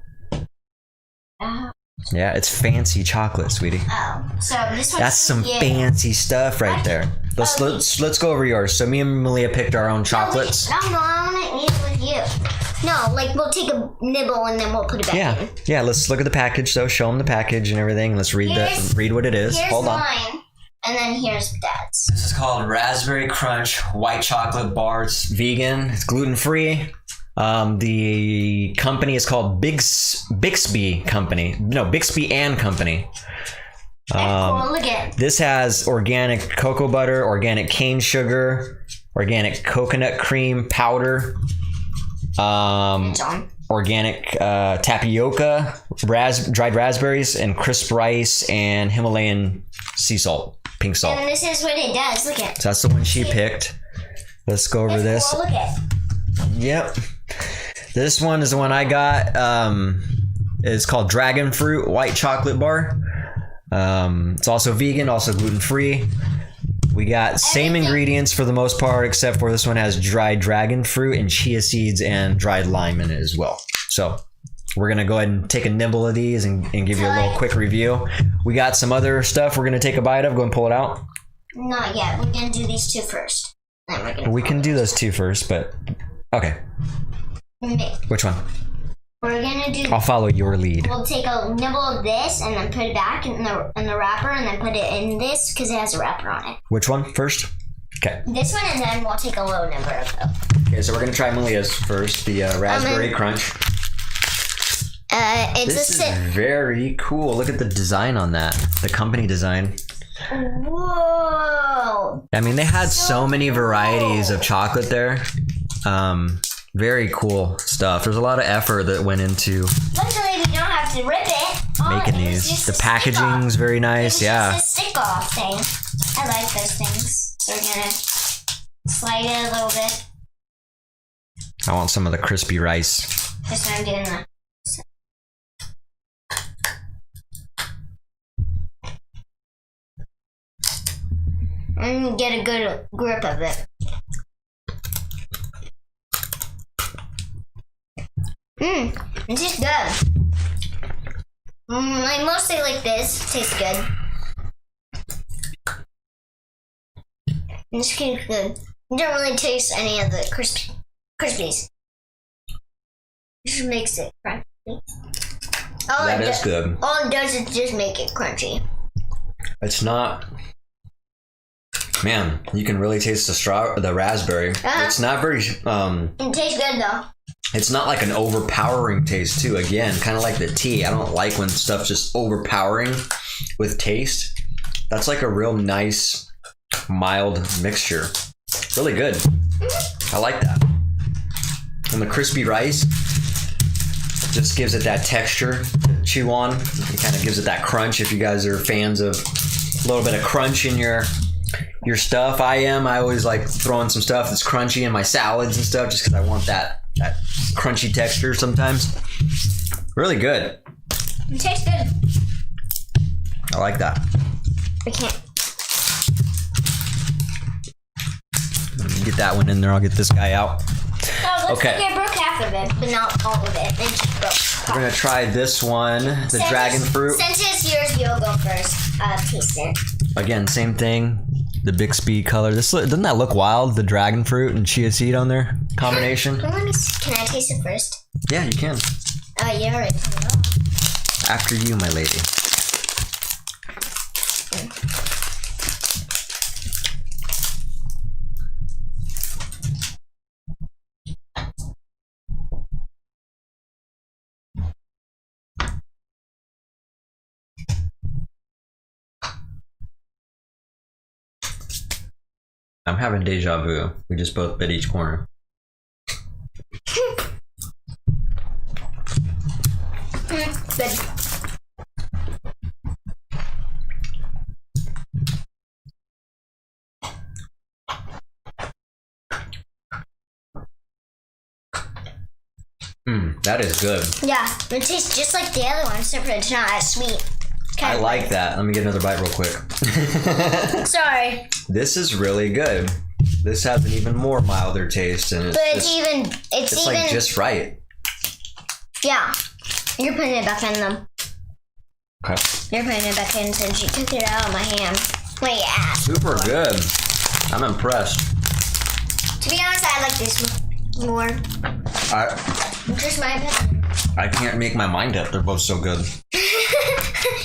Yeah, it's fancy chocolate, sweetie. Oh, so this one's That's some fancy stuff right there. Let's go over yours. So me and Malia picked our own chocolates. No, I want to eat it with you. No, like we'll take a nibble and then we'll put it back in. Yeah. Let's look at the package though. Show them the package and everything. Let's read read what it is. Hold on. Mine, and then here's Dad's. This is called Raspberry Crunch White Chocolate Bar. It's vegan. It's gluten free. The company is called Bixby Company. No, Bixby and Company. Cool, look at it. This has organic cocoa butter, organic cane sugar, organic coconut cream powder, organic tapioca, dried raspberries, and crisp rice, and Himalayan sea salt, pink salt. And this is what it does. Look at it. So that's the one she picked. Let's go over this. Cool, look at it. Yep. This one is the one I got. It's called Dragon Fruit White Chocolate Bar. It's also vegan, also gluten-free. We got same ingredients for the most part, except for this one has dried dragon fruit and chia seeds and dried lime in it as well. So we're going to go ahead and take a nibble of these and give you a little quick review. We got some other stuff we're going to take a bite of. Go and pull it out. Not yet. We're going to do these 2 first. Then we're gonna we can do those 2 first, but okay. Which one? We're gonna do. I'll follow your lead. We'll take a nibble of this and then put it back in the wrapper and then put it in this because it has a wrapper on it. Which one first? Okay. This one and then we'll take a little nibble of it. Okay, so we're gonna try Malia's first, the Raspberry Crunch. This is very cool. Look at the design on that. The company design. Whoa! I mean, they had so many varieties of chocolate there. Very cool stuff. There's a lot of effort that went into Luckily, we don't have to rip it. making these. The packaging's very nice. Yeah. It's just a stick-off thing. I like those things. So we're gonna slide it a little bit. I want some of the crispy rice. This time I'm getting the. And get a good grip of it. It tastes good. I mostly like this. It tastes good. This tastes good. You don't really taste any of the crispies. This makes it crunchy. That is good. All it does is just make it crunchy. It's not. Man, you can really taste the raspberry. It's not very. It tastes good though. It's not like an overpowering taste too. Again, kind of like the tea. I don't like when stuff's just overpowering with taste. That's like a real nice, mild mixture. Really good. I like that. And the crispy rice just gives it that texture to chew on. It kind of gives it that crunch. If you guys are fans of a little bit of crunch in your stuff, I always like throwing some stuff that's crunchy in my salads and stuff, just because I want that crunchy texture sometimes. Really good. It tastes good. I like that. I can't. Get that one in there. I'll get this guy out. Oh, looks like I broke half of it, but not all of it. It just broke. We're gonna try this one, the dragon fruit. Since it's yours, you'll go first. Taste it. Again, same thing. The Bixby color. Doesn't that look wild? The dragon fruit and chia seed on there combination. Let me see. Can I taste it first? Yeah, you can. Oh, you already put it on. After you, my lady. I'm having deja vu. We just both bit each corner. Good. That is good. Yeah, it tastes just like the other one, except for it's not as sweet. I like that. Let me get another bite real quick. Sorry. This is really good. This has an even more milder taste, and it's like just right. Yeah. You're putting it back in them. Okay. You're putting it back in since you took it out of my hand. Wait, yeah. Super good. I'm impressed. To be honest, I like this more. Just my opinion. I can't make my mind up. They're both so good.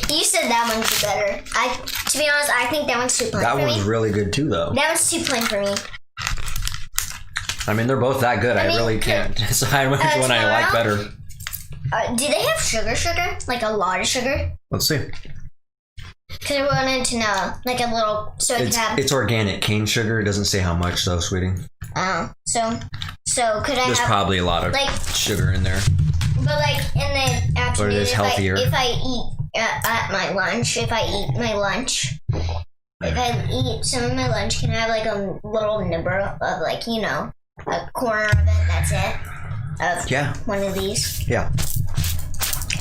You said that one's better. To be honest, I think that one's too plain That for me. one's really good too, though. That one's too plain for me. I mean, they're both that good. I really can't decide which one I like better. Do they have sugar? Like a lot of sugar? Let's see. Because I wanted to know. Like a little, so it could have... It's organic cane sugar. It doesn't say how much, though, sweetie. Oh, so could I There's have... probably a lot of sugar in there. But like in the afternoon, But it is healthier. If I eat at my lunch, if I eat some of my lunch, can I have like a little nibber of like, you know, a corner of it, that's it? Of one of these? Yeah.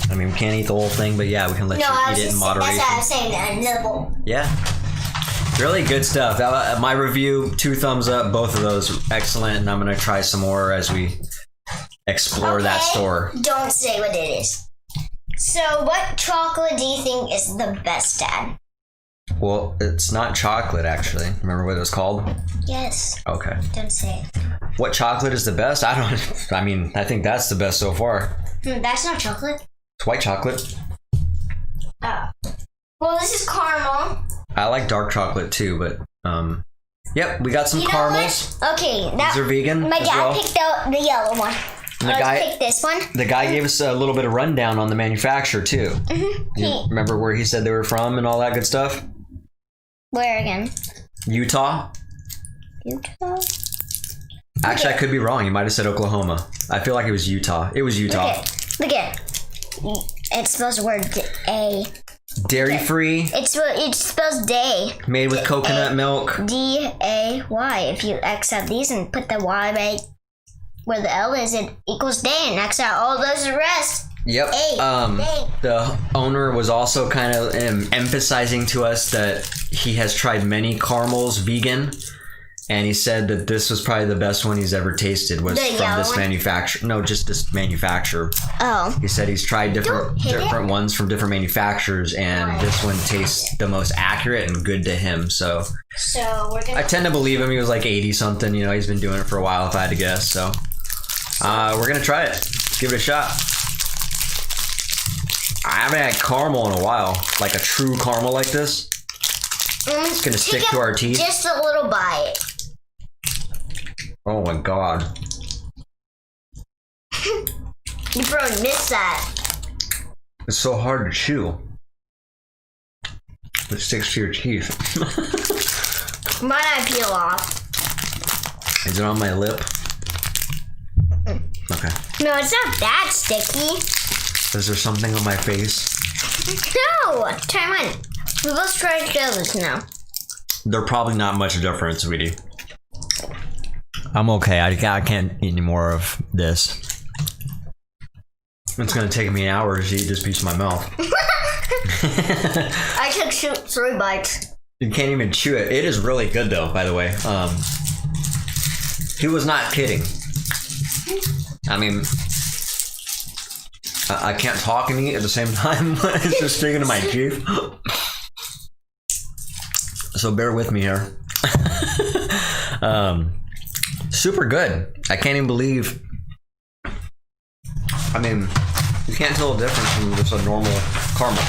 I mean, we can't eat the whole thing, but yeah, we can let you eat it in moderation. That's what I was saying, a nibble. Yeah. Really good stuff. My review, 2 thumbs up, both of those excellent, and I'm going to try some more as we explore that store. Don't say what it is. So, what chocolate do you think is the best, Dad? Well, it's not chocolate, actually. Remember what it was called? Yes. Okay. Don't say it. What chocolate is the best? I think that's the best so far. That's not chocolate. It's white chocolate. Oh. Well, this is caramel. I like dark chocolate too, but yep, we got some caramels. Okay, these are vegan. My dad picked out the yellow one. And pick this one. The guy gave us a little bit of rundown on the manufacturer too. Mm-hmm. You remember where he said they were from and all that good stuff? Where again? Utah. Actually, I could be wrong. You might have said Oklahoma. I feel like it was Utah. It was Utah. Look at it spells the word A. Dairy free. It spells day. Made with coconut milk. D-A-Y. If you X out these and put the Y by where the L is, it equals day, and X out all those rest. Yep. The owner was also kind of emphasizing to us that he has tried many caramels vegan, and he said that this was probably the best one he's ever tasted was from this manufacturer. No, just this manufacturer. Oh. He said he's tried different ones from different manufacturers, and this one tastes the most accurate and good to him. So I tend to believe him. He was like 80 something. You know, he's been doing it for a while, if I had to guess. So we're gonna try it. Give it a shot. I haven't had caramel in a while, like a true caramel like this. It's gonna stick to our teeth. Just a little bite. Oh my god. You probably missed that. It's so hard to chew. It sticks to your teeth. Might I peel off? Is it on my lip? Okay. No, it's not that sticky. Is there something on my face? No! Try mine. We both try those now. They're probably not much different, sweetie. I'm okay. I can't eat any more of this. It's gonna take me hours to eat this piece of my mouth. I took 3 bites. You can't even chew it. It is really good though, by the way. He was not kidding. I mean, I can't talk and eat at the same time. It's just sticking to my teeth. So bear with me here. Super good. I can't even believe. I mean, you can't tell the difference from just a normal caramel.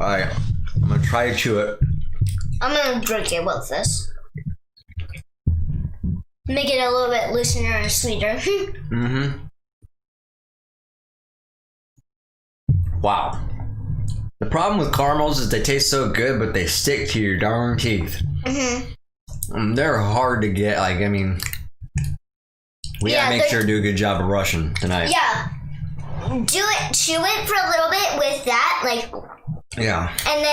Alright, I'm gonna try to chew it. I'm gonna drink it with this. Make it a little bit looser and sweeter. Mm-hmm. Wow. The problem with caramels is they taste so good, but they stick to your darn teeth. They're hard to get. Like, I mean, we gotta make sure to do a good job of brushing tonight. Yeah. Chew it for a little bit with that, like. Yeah. And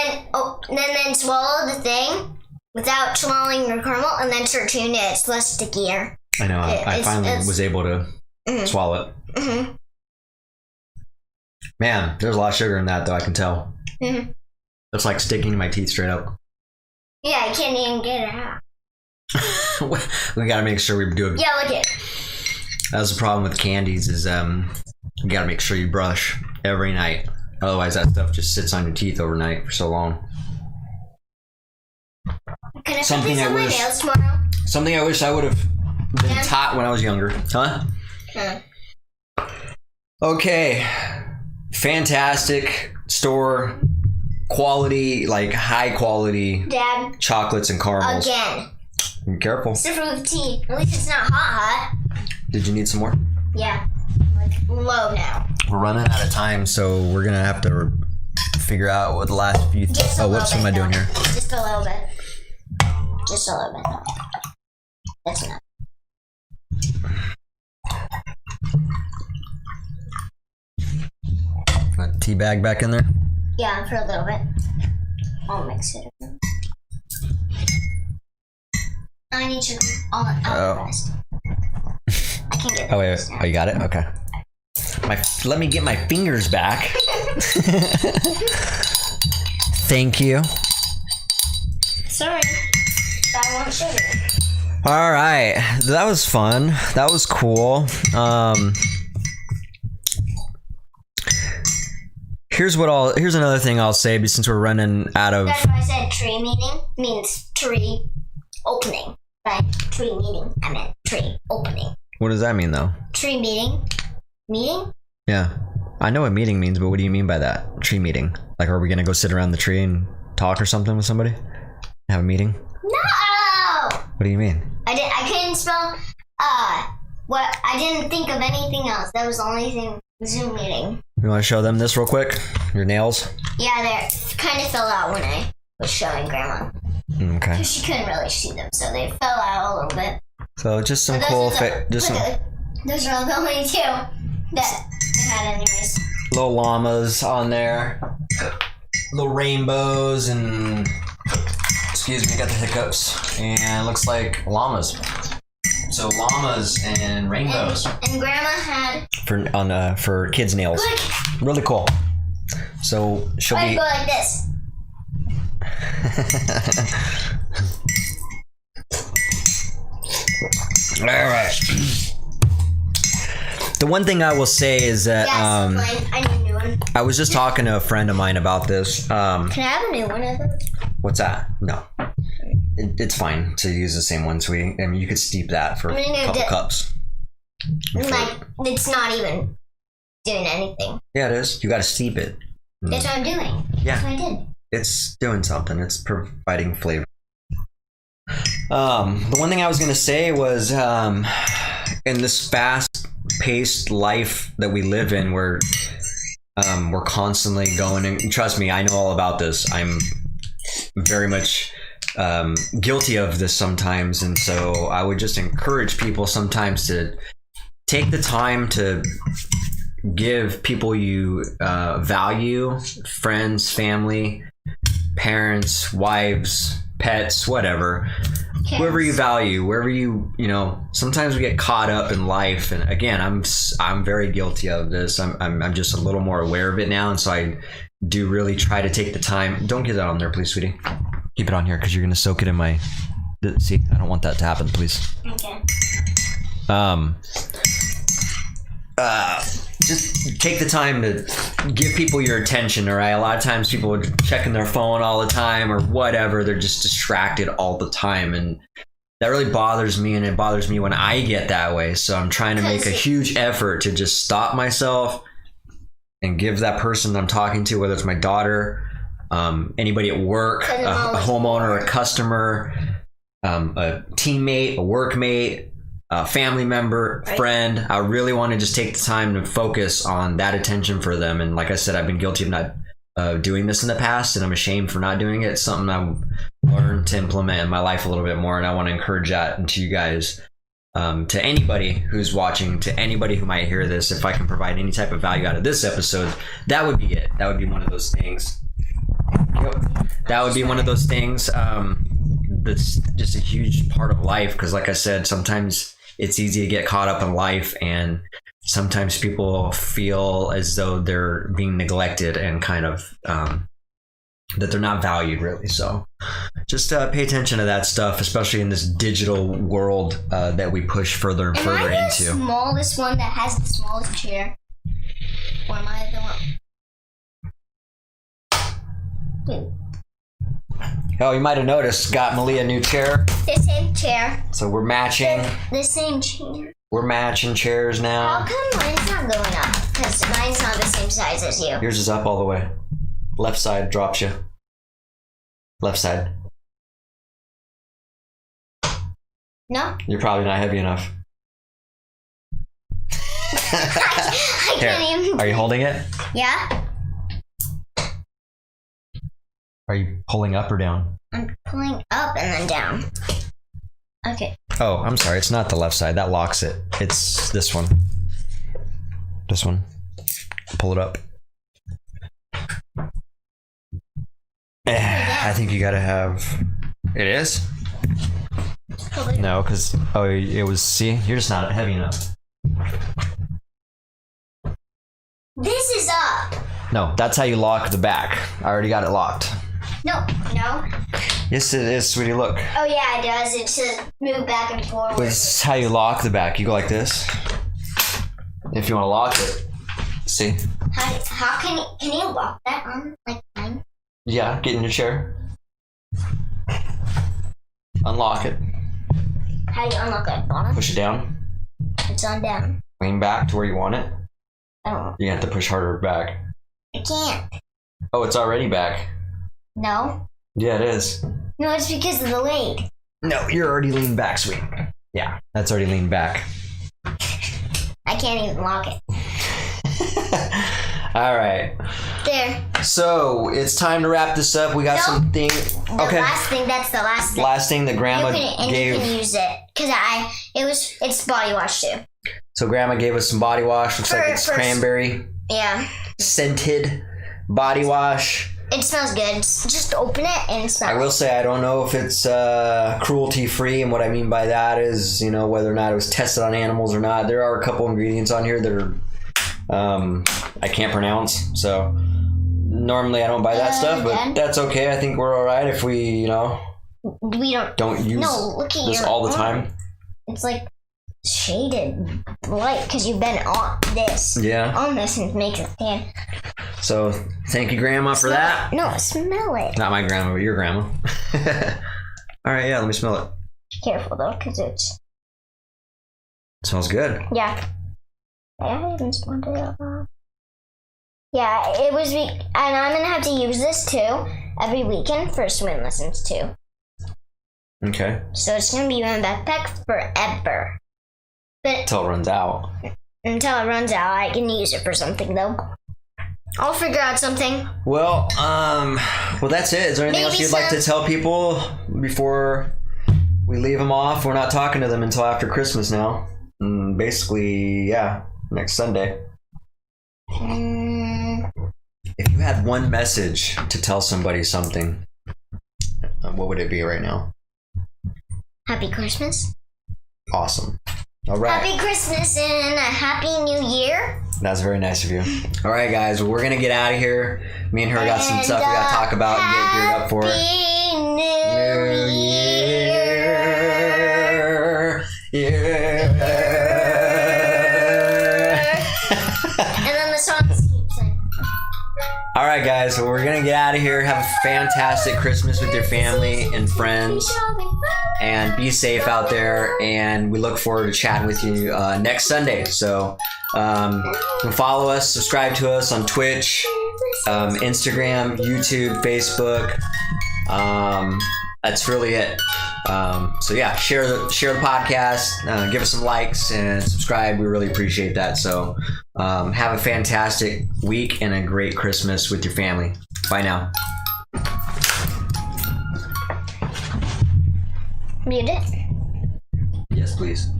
then swallow the thing without swallowing your caramel, and then start chewing it. It's less stickier. I know. I finally was able to swallow it. Man, there's a lot of sugar in that, though. I can tell. It's like sticking to my teeth straight up. Yeah, I can't even get it out. We gotta make sure we do it. Yeah, look it. That's the problem with candies is you gotta make sure you brush every night. Otherwise, that stuff just sits on your teeth overnight for so long. Can I put this on my nails tomorrow? Something I wish I would have been taught when I was younger. Huh? Okay. Fantastic store. Quality, like high quality Dad. Chocolates and caramels. Again. Be careful. Except for with tea. At least it's not hot. Did you need some more? Yeah. Like low now. We're running out of time, so we're gonna have to figure out what the last few. What am I doing here? Just a little bit. Just a little bit. That's enough. A tea bag back in there? Yeah, for a little bit. I'll mix it. I need sugar. I'll rest. I can get. Oh wait, you got it? Okay. Let me get my fingers back. Thank you. Sorry, I want sugar. All right, that was fun. That was cool. Here's another thing I'll say, since we're running out of. That's why I said tree meeting means tree opening. Right? Tree meeting. I meant tree opening. What does that mean, though? Tree meeting. Meeting? Yeah, I know what meeting means, but what do you mean by that? Tree meeting? Like, are we gonna go sit around the tree and talk or something with somebody? Have a meeting? No. What do you mean? I couldn't spell. What? I didn't think of anything else. That was the only thing. Zoom meeting. You want to show them this real quick? Your nails? Yeah, they kind of fell out when I was showing Grandma. Okay. Because she couldn't really see them, so they fell out a little bit. So just some cool, those are the only two that I had, anyways. Little llamas on there, little rainbows, and excuse me, got the hiccups, and it looks like llamas. So llamas and rainbows. And Grandma had for kids' nails. Look. Really cool. So she'll be. Go like this. All right. The one thing I will say is that I need a new one. I was just talking to a friend of mine about this. Can I have a new one of those? What's that? No. It's fine to use the same one, sweetie. I mean, you could steep that for a couple cups. Like, it's not even doing anything. Yeah, it is. You got to steep it. That's what I'm doing. Yeah. That's what I did. It's doing something. It's providing flavor. The one thing I was going to say was in this fast-paced life that we live in, where we're constantly going, and trust me, I know all about this. I'm very much guilty of this sometimes, and so I would just encourage people sometimes to take the time to give people you value, friends, family, parents, wives, pets, whatever, whoever you value, wherever you sometimes we get caught up in life, and again, I'm very guilty of this. I'm just a little more aware of it now, and so I do really try to take the time. Don't get that on there, please, sweetie. Keep it on here because you're gonna soak it in my. See, I don't want that to happen, please. Okay. Just take the time to give people your attention, all right? A lot of times people are checking their phone all the time or whatever. They're just distracted all the time, and that really bothers me, and it bothers me when I get that way. So I'm trying to make a huge effort to just stop myself and give that person I'm talking to, whether it's my daughter, anybody at work, a homeowner, a customer, a teammate, a workmate, family member, friend. I really want to just take the time to focus on that attention for them. And like I said, I've been guilty of not doing this in the past, and I'm ashamed for not doing it. It's something I've learned to implement in my life a little bit more, and I want to encourage that into you guys. To anybody who's watching, to anybody who might hear this, if I can provide any type of value out of this episode, that would be it. That would be one of those things. That would be one of those things that's just a huge part of life, because like I said, sometimes it's easy to get caught up in life, and sometimes people feel as though they're being neglected and kind of that they're not valued, really. So just pay attention to that stuff, especially in this digital world that we push further and further into. Am I the into. smallest one that has the smallest chair? Or am I the one? Oh, you might have noticed, got Malia a new chair. The same chair. So we're matching. The same chair. We're matching chairs now. How come mine's not going up? Because mine's not the same size as you. Yours is up all the way. Left side drops you. Left side. No? You're probably not heavy enough. I Here, can't even. are you holding it? Yeah? Are you pulling up or down? I'm pulling up and then down. Okay. Oh, I'm sorry. It's not the left side. That locks it. It's this one. This one. Pull it up. I think you gotta have. It is? No, because it was. See, you're just not heavy enough. This is up. No, that's how you lock the back. I already got it locked. No. Yes, it is, sweetie. Look. Oh yeah, it does. It says move back and forward. This is how you lock the back. You go like this. If you want to lock it, see. How can you lock that on like mine? Yeah, get in your chair. Unlock it. How do you unlock it? Bottom? Push it down. It's on down. Lean back to where you want it. Oh, You have to push harder back. I can't. Oh, it's already back. No. Yeah, it is. No, it's because of the leg. No, you're already leaned back, sweet. Yeah, that's already leaned back. I can't even lock it. All right. There. So it's time to wrap this up. We got something. The Okay. last thing. That's the last thing. Last thing that Grandma you gave. can use it because it's body wash too. So Grandma gave us some body wash. Looks like it's cranberry Yeah. scented body wash. It smells good. Just open it and smell. I will say I don't know if it's cruelty free, and what I mean by that is, whether or not it was tested on animals or not. There are a couple ingredients on here that are I can't pronounce. So normally I don't buy that stuff, but that's okay. I think we're all right if we we don't use look at this your all the arm. time. It's like shaded light because you've been on this. Yeah. On this and it makes it tan. So thank you, Grandma, for that. No, smell it. Not my grandma, but your grandma. All right, yeah, let me smell it. Careful though, because It smells good. yeah. I haven't smelled it out loud. Yeah, it was, and I'm gonna have to use this too every weekend for swim lessons too. Okay. So it's gonna be in my backpack forever. But Until it runs out. until it runs out, I can use it for something though. I'll figure out something. Well, that's it. Is there anything else you'd like to tell people before we leave them off? We're not talking to them until after Christmas now. Basically, yeah, next Sunday. If you had one message to tell somebody something, what would it be right now? Happy Christmas. Awesome. All right. Happy Christmas and a Happy New Year. That's very nice of you. All right, guys. Well, we're going to get out of here. Me and her got some stuff we got to talk about and get geared up for it. Happy New Year. Yeah. And then the song keeps in. All right, guys. So we're going to get out of here. Have a fantastic Christmas with your family and friends. And be safe out there. And we look forward to chatting with you next Sunday. So you can follow us, subscribe to us on Twitch, Instagram, YouTube, Facebook. That's really it. So yeah, share the podcast, give us some likes and subscribe. We really appreciate that. So have a fantastic week and a great Christmas with your family. Bye now. Mute it. Yes, please.